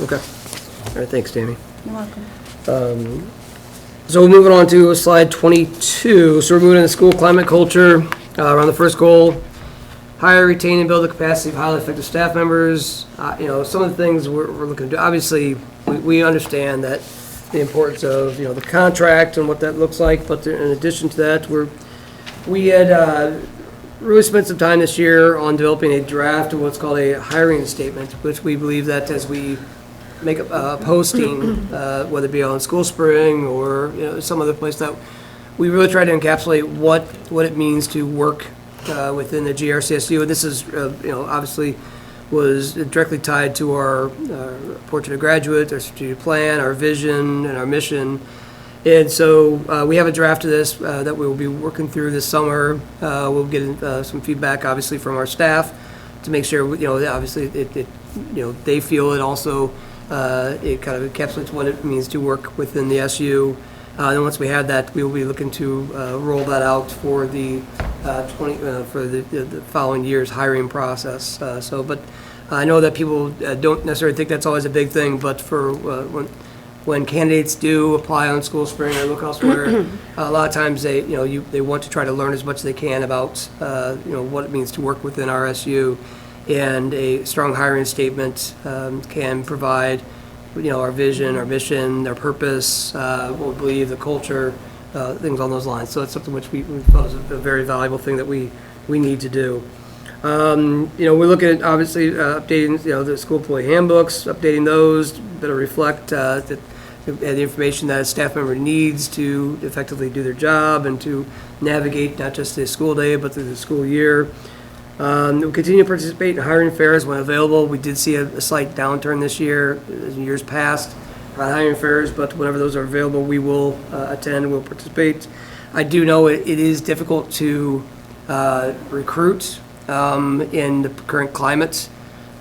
Okay. All right, thanks, Tammy. You're welcome. So we're moving on to slide 22. So we're moving into school climate culture. Around the first goal, hire, retain, and build the capacity of highly effective staff members. Some of the things we're looking to do. Obviously, we understand that the importance of the contract and what that looks like. But in addition to that, we had really spent some time this year on developing a draft of what's called a hiring statement, which we believe that as we make a posting, whether it be on School Spring or some other place, that we really try to encapsulate what it means to work within the GRCSU. And this is obviously was directly tied to our portrait of graduate, our strategic plan, our vision, and our mission. And so we have a draft of this that we will be working through this summer. We'll get some feedback, obviously, from our staff to make sure obviously they feel it also. It kind of encapsulates what it means to work within the SU. Then once we have that, we will be looking to roll that out for the the following year's hiring process. But I know that people don't necessarily think that's always a big thing, but for when candidates do apply on School Spring or look elsewhere, a lot of times they want to try to learn as much as they can about what it means to work within our SU. And a strong hiring statement can provide, our vision, our mission, our purpose, what we believe, the culture, things on those lines. So it's something which we thought was a very valuable thing that we need to do. We're looking at obviously updating, the school employee handbooks, updating those, better reflect the information that a staff member needs to effectively do their job and to navigate not just the school day, but through the school year. We'll continue to participate in hiring fairs when available. We did see a slight downturn this year, as in years past, on hiring fairs, but whenever those are available, we will attend and we'll participate. I do know it is difficult to recruit in the current climate.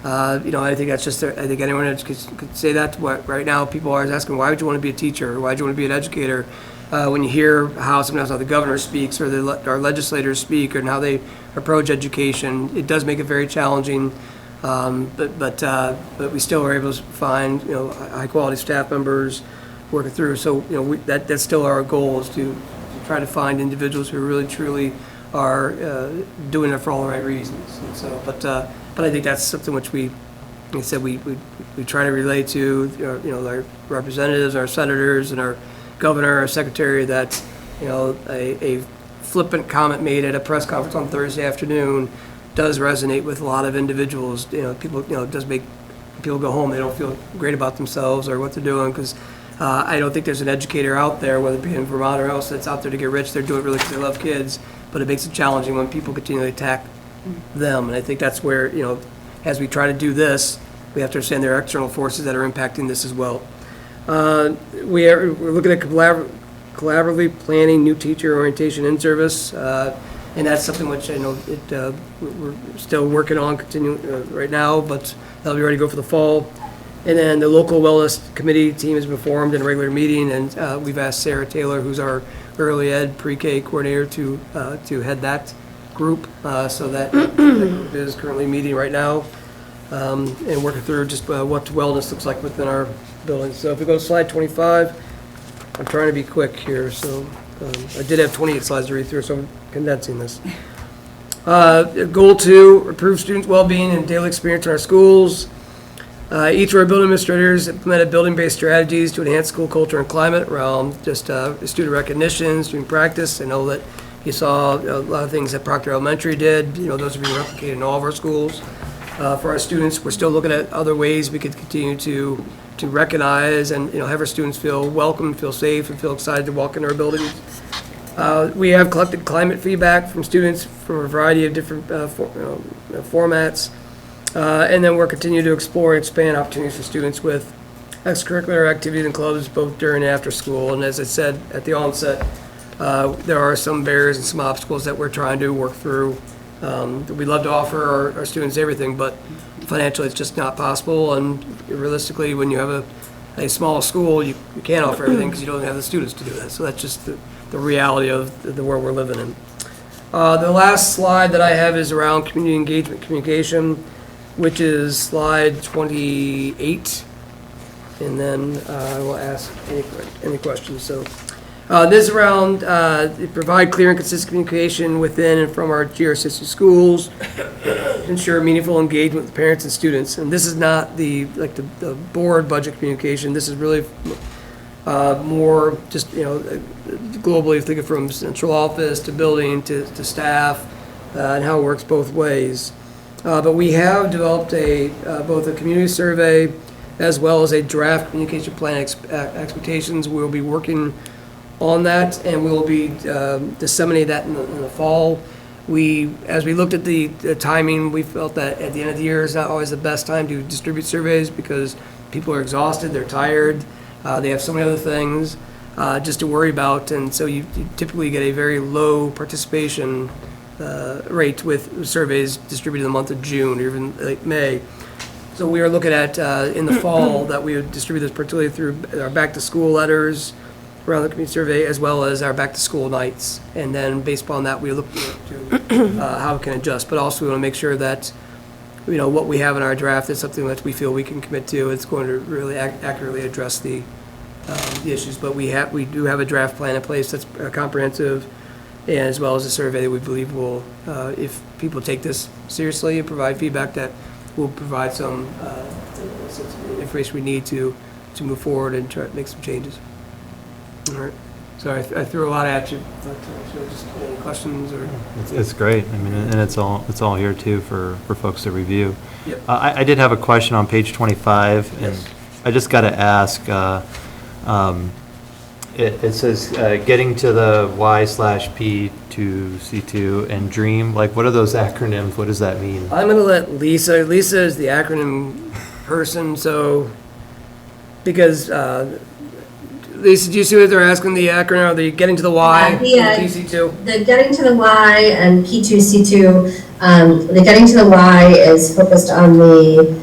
I think that's just, I think anyone could say that. Right now, people are always asking, why would you want to be a teacher? Why would you want to be an educator? When you hear sometimes how the governor speaks or our legislators speak and how they approach education, it does make it very challenging. But we still are able to find high quality staff members working through. So that's still our goal, is to try to find individuals who really truly are doing it for all the right reasons. And so, but I think that's something which we try to relate to our representatives, our senators, and our governor or secretary, that a flippant comment made at a press conference on Thursday afternoon does resonate with a lot of individuals. People, it does make people go home. They don't feel great about themselves or what they're doing, because I don't think there's an educator out there, whether it be in Vermont or else, that's out there to get rich. They're doing it really because they love kids, but it makes it challenging when people continually attack them. And I think that's where, as we try to do this, we have to understand there are external forces that are impacting this as well. We're looking at collaboratively planning new teacher orientation in service, and that's something which I know we're still working on, continuing right now, but that'll be ready to go for the fall. And then the local wellness committee team has been formed in a regular meeting, and we've asked Sarah Taylor, who's our early ed pre-K coordinator, to head that group. So that group is currently meeting right now and working through just what wellness looks like within our building. So if we go to slide 25, I'm trying to be quick here, so I did have 28 slides to read through, so I'm condensing this. Goal 2, improve students' well-being and daily experience in our schools. Each of our building administrators implemented building-based strategies to enhance school culture and climate around just student recognition, student practice. I know that You saw a lot of things that Proctor Elementary did, those are being replicated in all of our schools. For our students, we're still looking at other ways we could continue to recognize and, have our students feel welcome, feel safe, and feel excited to walk into our buildings. We have collected climate feedback from students from a variety of different formats. And then we're continuing to explore and expand opportunities for students with extracurricular activities and clubs both during and after school. And as I said at the onset, there are some barriers and some obstacles that we're trying to work through. We'd love to offer our students everything, but financially it's just not possible. And realistically, when you have a small school, you can't offer everything because you don't have the students to do that. So that's just the reality of the world we're living in. The last slide that I have is around community engagement communication, which is slide 28. And then I will ask any questions. So this is around provide clear and consistent communication within and from our GRCSU schools, ensure meaningful engagement with parents and students. And this is not the board budget communication. This is really more just, globally, think of from central office to building to staff and how it works both ways. But we have developed both a community survey as well as a draft communication plan expectations. We'll be working on that, and we'll be disseminating that in the fall. As we looked at the timing, we felt that at the end of the year is not always the best time to distribute surveys because people are exhausted, they're tired, they have so many other things just to worry about, and so you typically get a very low participation rate with surveys distributed in the month of June or even late May. So we are looking at in the fall that we would distribute this particularly through our back-to-school letters around the community survey as well as our back-to-school nights. And then based upon that, we look to how we can adjust. But also we want to make sure that what we have in our draft is something that we feel we can commit to. It's going to really accurately address the issues. But we do have a draft plan in place that's comprehensive, and as well as a survey that we believe will, if people take this seriously and provide feedback, that will provide some information we need to move forward and try to make some changes. All right. Sorry, I threw a lot at you, but just any questions or? It's great. I mean, and it's all here too for folks to review. Yep. I did have a question on page 25, and Yes. I just got to ask. It says getting to the Y/P2C2 and DREAM. Like, what are those acronyms? What does that mean? I'm going to let Lisa. Lisa is the acronym person, so because Lisa, do you see what they're asking? The acronym? Are they getting to the Y? Yeah, PC2. the getting to the Y and P2C2. The getting to the Y is focused on the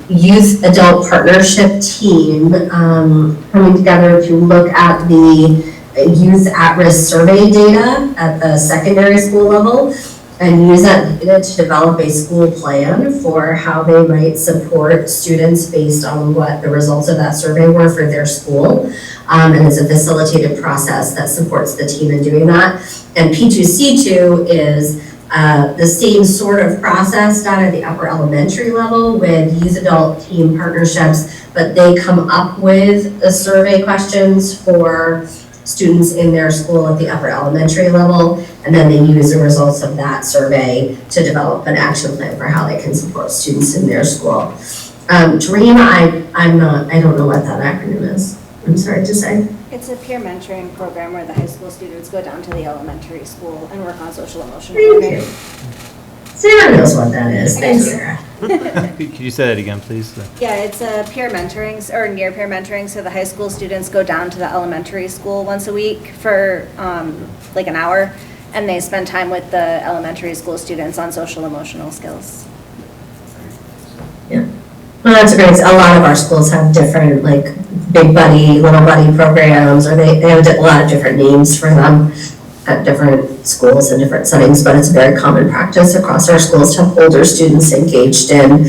youth adult partnership team coming together to look at the youth at-risk survey data at the secondary school level and use that data to develop a school plan for how they might support students based on what the results of that survey were for their school. And it's a facilitated process that supports the team in doing that. And P2C2 is the same sort of process done at the upper elementary level with youth adult team partnerships, but they come up with the survey questions for students in their school at the upper elementary level, and then they use the results of that survey to develop an action plan for how they can support students in their school. DREAM, I don't know what that acronym is. I'm sorry to say. It's a peer mentoring program where the high school students go down to the elementary school and work on social emotional learning. Sarah knows what that is. Thanks, Sarah. Could you say that again, please? Yeah, it's a peer mentoring, or near peer mentoring, so the high school students go down to the elementary school once a week for like an hour, and they spend time with the elementary school students on social emotional skills. Yeah. Well, that's great. A lot of our schools have different, like, big buddy, little buddy programs, or they have a lot of different names for them at different schools and different settings, but it's a very common practice across our schools to have older students engaged in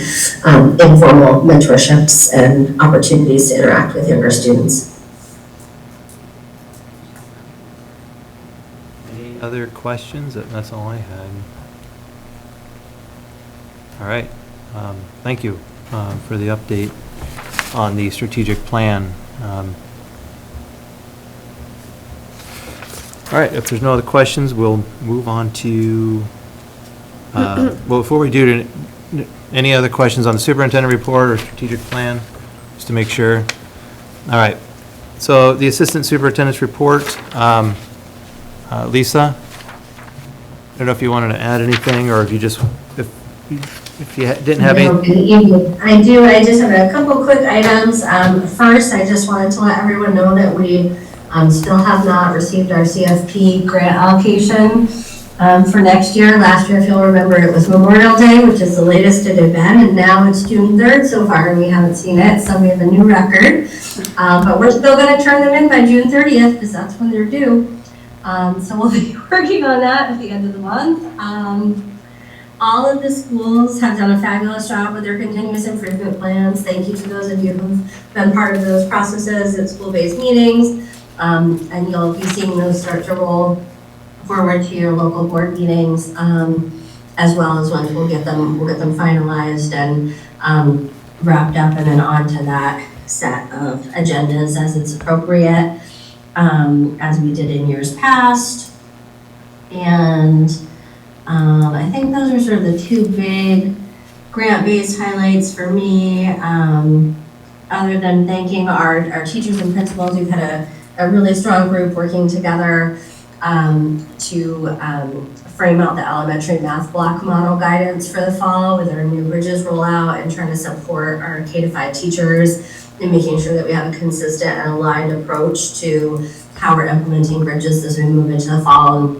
informal mentorships and opportunities to interact with younger students. Any other questions? That's all I had. All right. Thank you for the update on the strategic plan. All right, if there's no other questions, we'll move on to, well, before we do, any other questions on the superintendent report or strategic plan, just to make sure? All right, so the assistant superintendent's report, Lisa? I don't know if you wanted to add anything, or if you just, if you didn't have any. Good evening. I do. I just have a couple quick items. First, I just wanted to let everyone know that we still have not received our CFP grant allocation for next year. Last year, if you'll remember, it was Memorial Day, which is the latest it had been, and now it's June 3rd so far, and we haven't seen it, so we have a new record. But we're still going to turn them in by June 30th, because that's when they're due. So we'll be working on that at the end of the month. All of the schools have done a fabulous job with their continuous improvement plans. Thank you to those of you who've been part of those processes at school-based meetings. And you'll be seeing those start to roll forward to your local board meetings, as well as once we'll get them finalized and wrapped up and then on to that set of agendas as it's appropriate, as we did in years past. And I think those are sort of the two big grant-based highlights for me, other than thanking our teachers and principals. We've had a really strong group working together to frame out the elementary math block model guidance for the fall with our new Bridges rollout and trying to support our K-5 teachers in making sure that we have a consistent and aligned approach to how we're implementing Bridges as we move into the fall.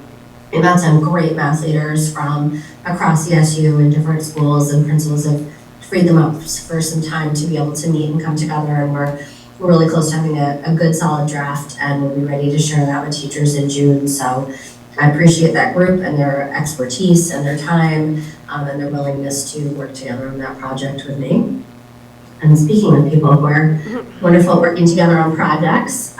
And that's some great math leaders from across the SU and different schools, and principals have freed them up for some time to be able to meet and come together, and we're really close to having a good solid draft, and we'll be ready to share that with teachers in June. So I appreciate that group and their expertise and their time and their willingness to work together on that project with me. And speaking of people who are wonderful working together on projects,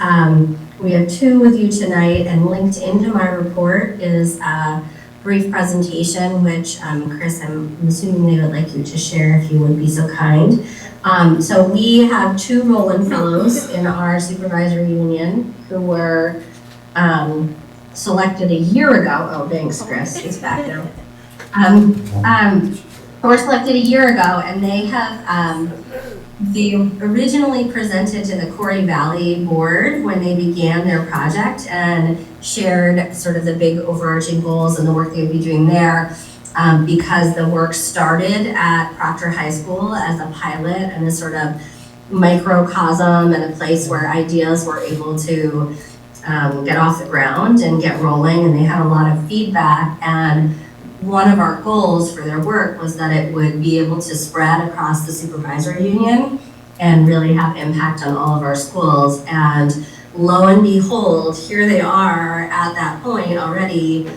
we have two with you tonight, and linked into my report is a brief presentation, which Chris, I'm assuming they would like you to share if you would be so kind. So we have two Roland Fellows in our supervisory union who were selected a year ago. Oh, thanks, Chris, he's back now. Were selected a year ago, and they have they originally presented to the Corey Valley board when they began their project and shared sort of the big overarching goals and the work they would be doing there, because the work started at Proctor High School as a pilot and a sort of microcosm and a place where ideas were able to get off the ground and get rolling, and they had a lot of feedback. And one of our goals for their work was that it would be able to spread across the supervisory union and really have impact on all of our schools. And lo and behold, here they are at that point already,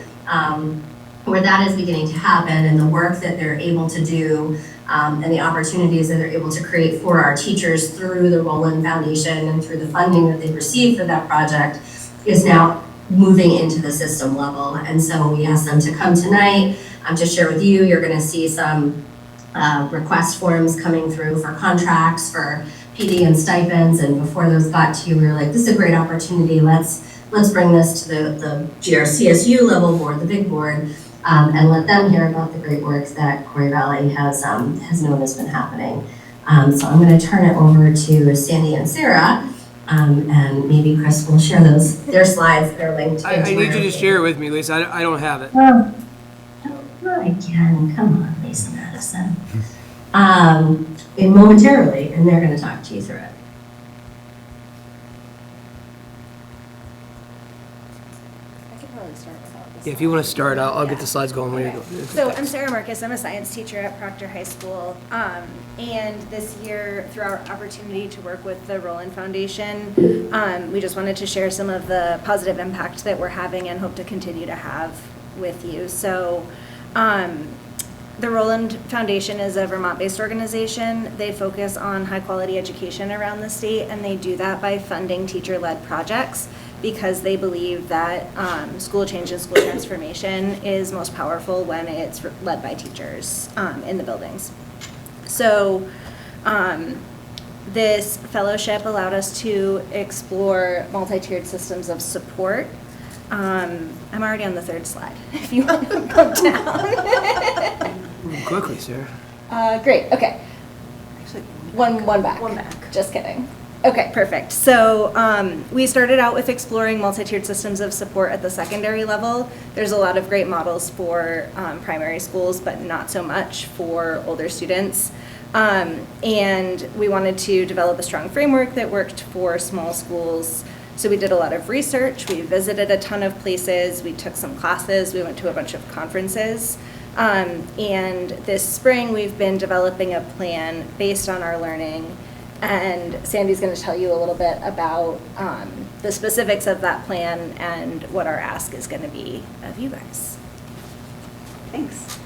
where that is beginning to happen, and the work that they're able to do and the opportunities that they're able to create for our teachers through the Roland Foundation and through the funding that they've received for that project is now moving into the system level. And so we asked them to come tonight to share with you. You're going to see some request forms coming through for contracts for PD and stipends, and before those got to you, we were like, this is a great opportunity. Let's bring this to the GRCSU level board, the big board, and let them hear about the great work that Corey Valley has known has been happening. So I'm going to turn it over to Sandy and Sarah, and maybe Chris will share their slides. They're linked. I need you to share it with me, Lisa. I don't have it. Oh, again, come on, Lisa Madison. Momentarily, and they're going to talk to you through it. I could probably start without this. Yeah, if you want to start, I'll get the slides going when you go. So I'm Sarah Marcus. I'm a science teacher at Proctor High School. And this year, through our opportunity to work with the Roland Foundation, we just wanted to share some of the positive impact that we're having and hope to continue to have with you. So the Roland Foundation is a Vermont-based organization. They focus on high-quality education around the state, and they do that by funding teacher-led projects because they believe that school change and school transformation is most powerful when it's led by teachers in the buildings. So this fellowship allowed us to explore multi-tiered systems of support I'm already on the third slide, if you want to go down. Move quickly, Sarah. Great, okay. Actually, one back. One back. Just kidding. Okay, perfect. So we started out with exploring multi-tiered systems of support at the secondary level. There's a lot of great models for primary schools, but not so much for older students. And we wanted to develop a strong framework that worked for small schools. So we did a lot of research. We visited a ton of places. We took some classes. We went to a bunch of conferences. And this spring, we've been developing a plan based on our learning. And Sandy's going to tell you a little bit about the specifics of that plan and what our ask is going to be of you guys. Thanks.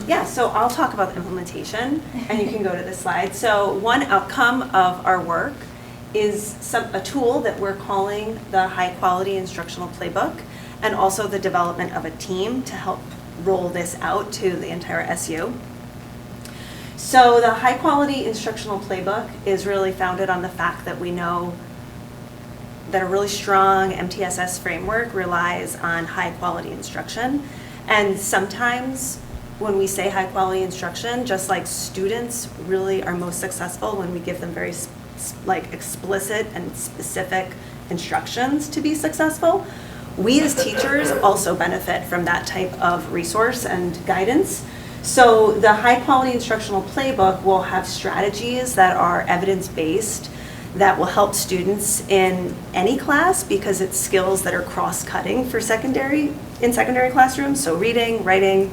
Yeah, so I'll talk about the implementation, and you can go to the slide. So one outcome of our work is a tool that we're calling the High Quality Instructional Playbook, and also the development of a team to help roll this out to the entire SU. So the High Quality Instructional Playbook is really founded on the fact that we know that a really strong MTSS framework relies on high quality instruction. And sometimes when we say high quality instruction, just like students really are most successful when we give them very explicit and specific instructions to be successful, we as teachers also benefit from that type of resource and guidance. So the high quality instructional playbook will have strategies that are evidence-based that will help students in any class because it's skills that are cross-cutting for secondary classrooms. So reading, writing,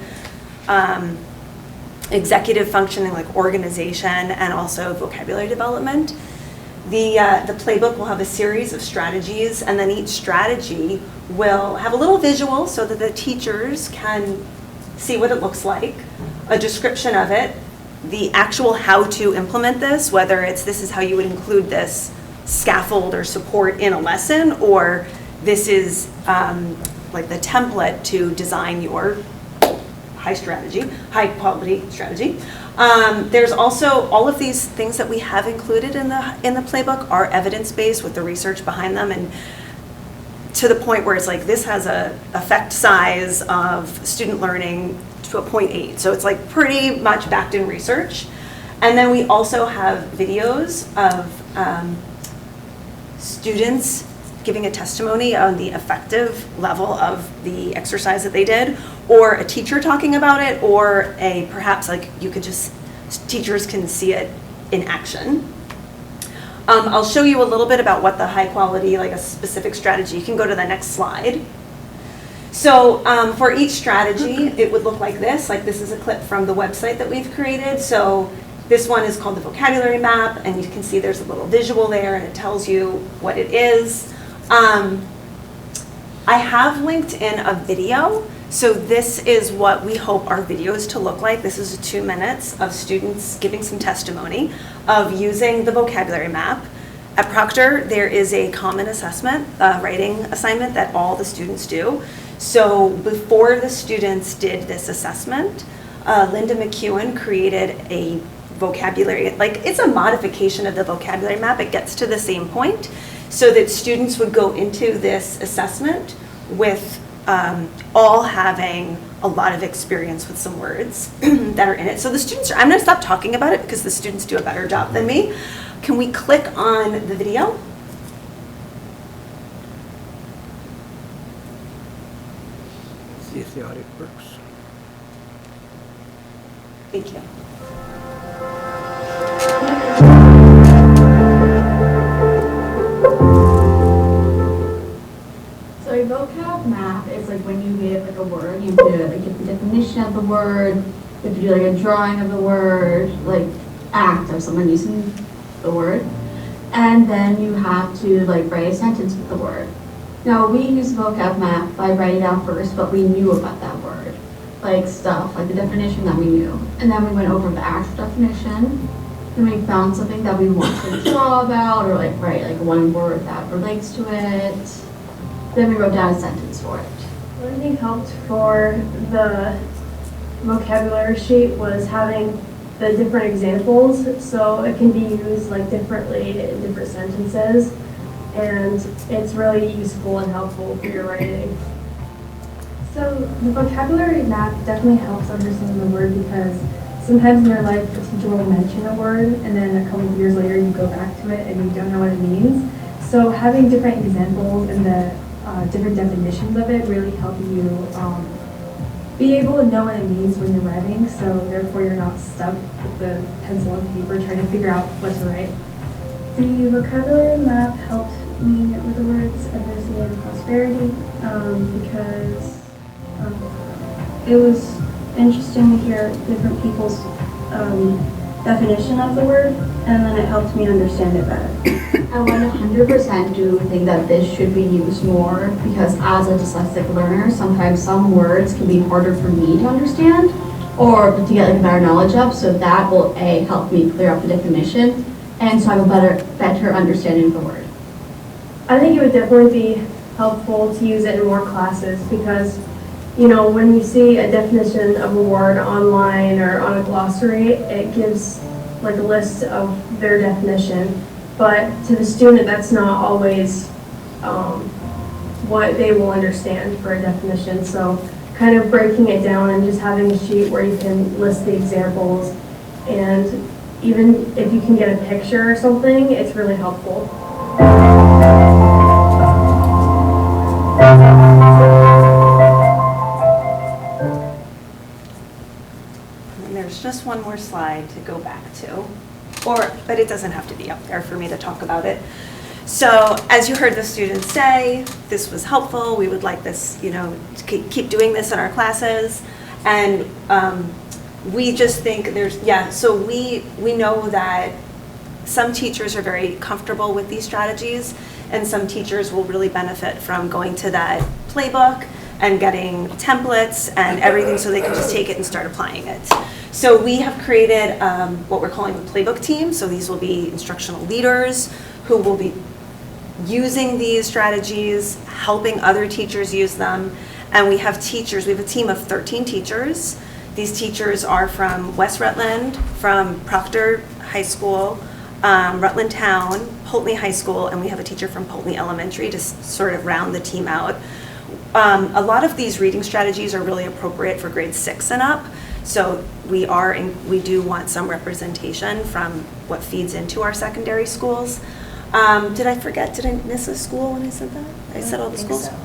executive functioning like organization, and also vocabulary development. The playbook will have a series of strategies, and then each strategy will have a little visual so that the teachers can see what it looks like, a description of it, the actual how to implement this, whether it's this is how you would include this scaffold or support in a lesson, or this is like the template to design your high quality strategy. There's also all of these things that we have included in the playbook are evidence-based with the research behind them, and to the point where it's like this has a effect size of student learning to a 0.8. So it's like pretty much backed in research. And then we also have videos of students giving a testimony on the effective level of the exercise that they did, or a teacher talking about it, or perhaps like you could just, teachers can see it in action. I'll show you a little bit about what the high quality, like a specific strategy. You can go to the next slide. So for each strategy, it would look like this. Like this is a clip from the website that we've created. So this one is called the vocabulary map, and you can see there's a little visual there, and it tells you what it is. I have linked in a video. So this is what we hope our videos to look like. This is 2 minutes of students giving some testimony of using the vocabulary map. At Proctor, there is a common assessment, writing assignment that all the students do. So before the students did this assessment, Linda McEwen created a vocabulary, like it's a modification of the vocabulary map. It gets to the same point so that students would go into this assessment with all having a lot of experience with some words that are in it. So the students I'm going to stop talking about it because the students do a better job than me. Can we click on the video? See if the audio works. Thank you. So a vocab map is like when you get like a word, you have to like get the definition of the word, you have to do like a drawing of the word, like act of someone using the word, and then you have to like write a sentence with the word. Now we use the vocab map by writing down first what we knew about that word, like stuff, like the definition that we knew, and then we went over the actual definition, then we found something that we wanted to draw about, or like write like one word that relates to it. Then we wrote down a sentence for it. What I think helped for the vocabulary sheet was having the different examples, so it can be used like differently in different sentences. and it's really useful and helpful for your writing. So the vocabulary map definitely helps understanding the word because sometimes in your life a teacher will mention a word and then a couple of years later you go back to it and you don't know what it means. So having different examples and the different definitions of it really help you be able to know what it means when you're writing, so therefore you're not stuck with the pencil and paper trying to figure out what to write. The vocabulary map helped me with the words adversity and prosperity because it was interesting to hear different people's definition of the word, and then it helped me understand it better. I 100% do think that this should be used more because as a dyslexic learner, sometimes some words can be harder for me to understand or to get like a better knowledge of, so that will help me clear up the definition and so I have a better understanding of the word. I think it would definitely be helpful to use it in more classes because, you know, when you see a definition of a word online or on a glossary, it gives like a list of their definition. But to the student, that's not always what they will understand for a definition. So kind of breaking it down and just having a sheet where you can list the examples. And even if you can get a picture or something, it's really helpful. And there's just one more slide to go back to. But it doesn't have to be up there for me to talk about it. So as you heard the students say, this was helpful. We would like this, you know, to keep doing this in our classes. And we just think so we know that some teachers are very comfortable with these strategies, and some teachers will really benefit from going to that playbook and getting templates and everything so they can just take it and start applying it. So we have created what we're calling a playbook team. So these will be instructional leaders who will be using these strategies, helping other teachers use them. And we have teachers, we have a team of 13 teachers. These teachers are from West Rutland, from Proctor High School, Rutland Town, Poultney High School, and we have a teacher from Poultney Elementary to sort of round the team out. A lot of these reading strategies are really appropriate for grade 6 and up. So we do want some representation from what feeds into our secondary schools. Did I miss a school when I said that? I said all the schools? So.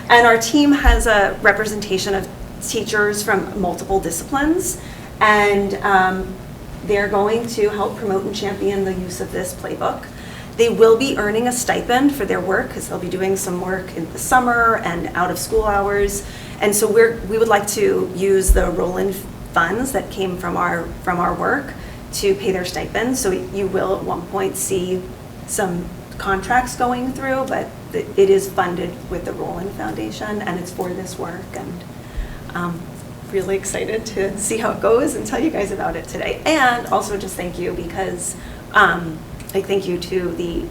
And our team has a representation of teachers from multiple disciplines, and they're going to help promote and champion the use of this playbook. They will be earning a stipend for their work because they'll be doing some work in the summer and out of school hours. And so we would like to use the roll-in funds that came from our work to pay their stipends. So you will at one point see some contracts going through, but it is funded with the Roll-In Foundation, and it's for this work. And really excited to see how it goes and tell you guys about it today. And also just thank you because thank you to the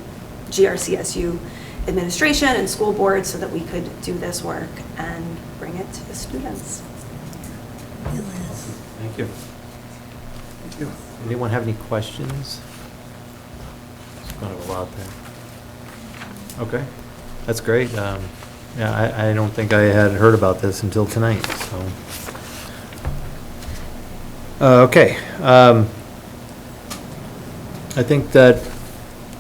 GRCSU administration and school board so that we could do this work and bring it to the students. Thank you. Thank you. Anyone have any questions? Just want to go out there. Okay, that's great. Yeah, I don't think I had heard about this until tonight, so. Okay. I think that,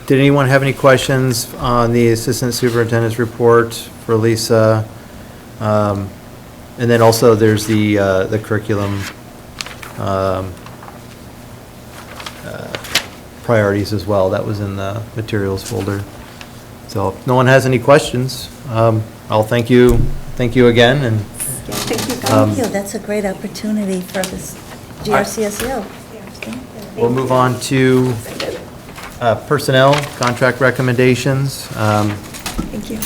did anyone have any questions on the Assistant Superintendent's report for Lisa? And then also there's the curriculum priorities as well. That was in the materials folder. So if no one has any questions, I'll thank you again. And Thank you. That's a great opportunity for this GRCSU. We'll move on to personnel contract recommendations. Thank you.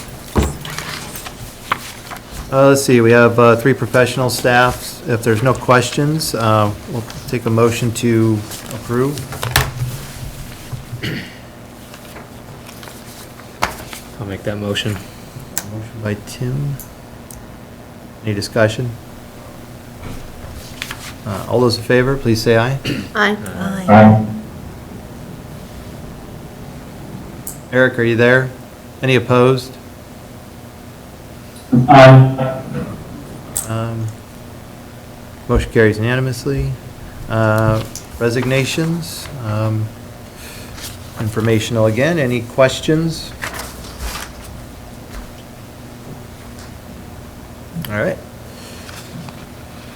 Let's see, we have 3 professional staffs. If there's no questions, we'll take a motion to approve. I'll make that motion. Motion by Tim. Any discussion? All those in favor, please say aye. Aye. Aye. Eric, are you there? Any opposed? Aye. Motion carries unanimously. Resignations. Informational again. Any questions? All right.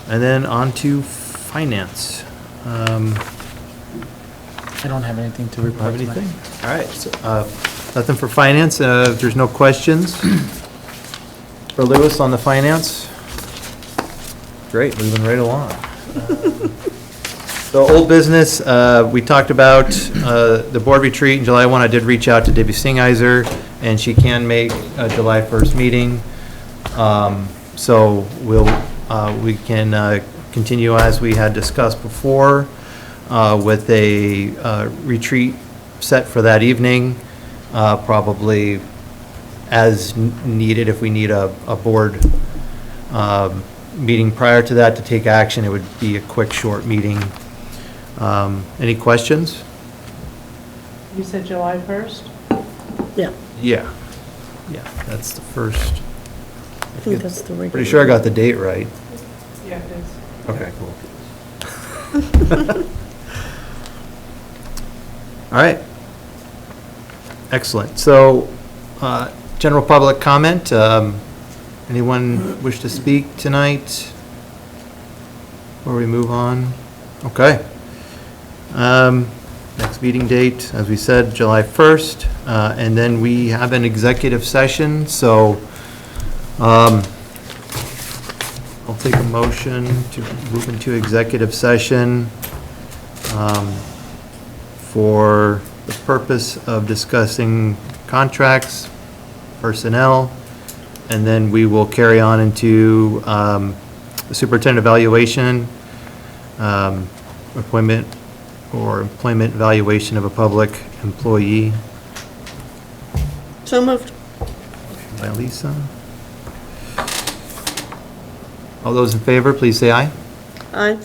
And then on to finance. I don't have anything to report. Have anything? All right. So, nothing for finance. If there's no questions for Lewis on the finance. Great, moving right along. So old business, we talked about the board retreat in July 1. I did reach out to Debbie Singheiser, and she can make a July 1st meeting. So we can continue as we had discussed before with a retreat set for that evening, probably as needed. If we need a board meeting prior to that to take action, it would be a quick, short meeting. Any questions? You said July 1st? Yeah, Yeah. Yeah, that's the first. I think that's the regular. Pretty sure I got the date right. Yeah, it is. Okay, cool. All right. Excellent. So, general public comment. Anyone wish to speak tonight? Before we move on? Okay. Next meeting date, as we said, July 1st. And then we have an executive session, so I'll take a motion to move into executive session for the purpose of discussing contracts, personnel, and then we will carry on into the superintendent evaluation, appointment or employment evaluation of a public employee. So moved. By Lisa. All those in favor, please say aye. Aye.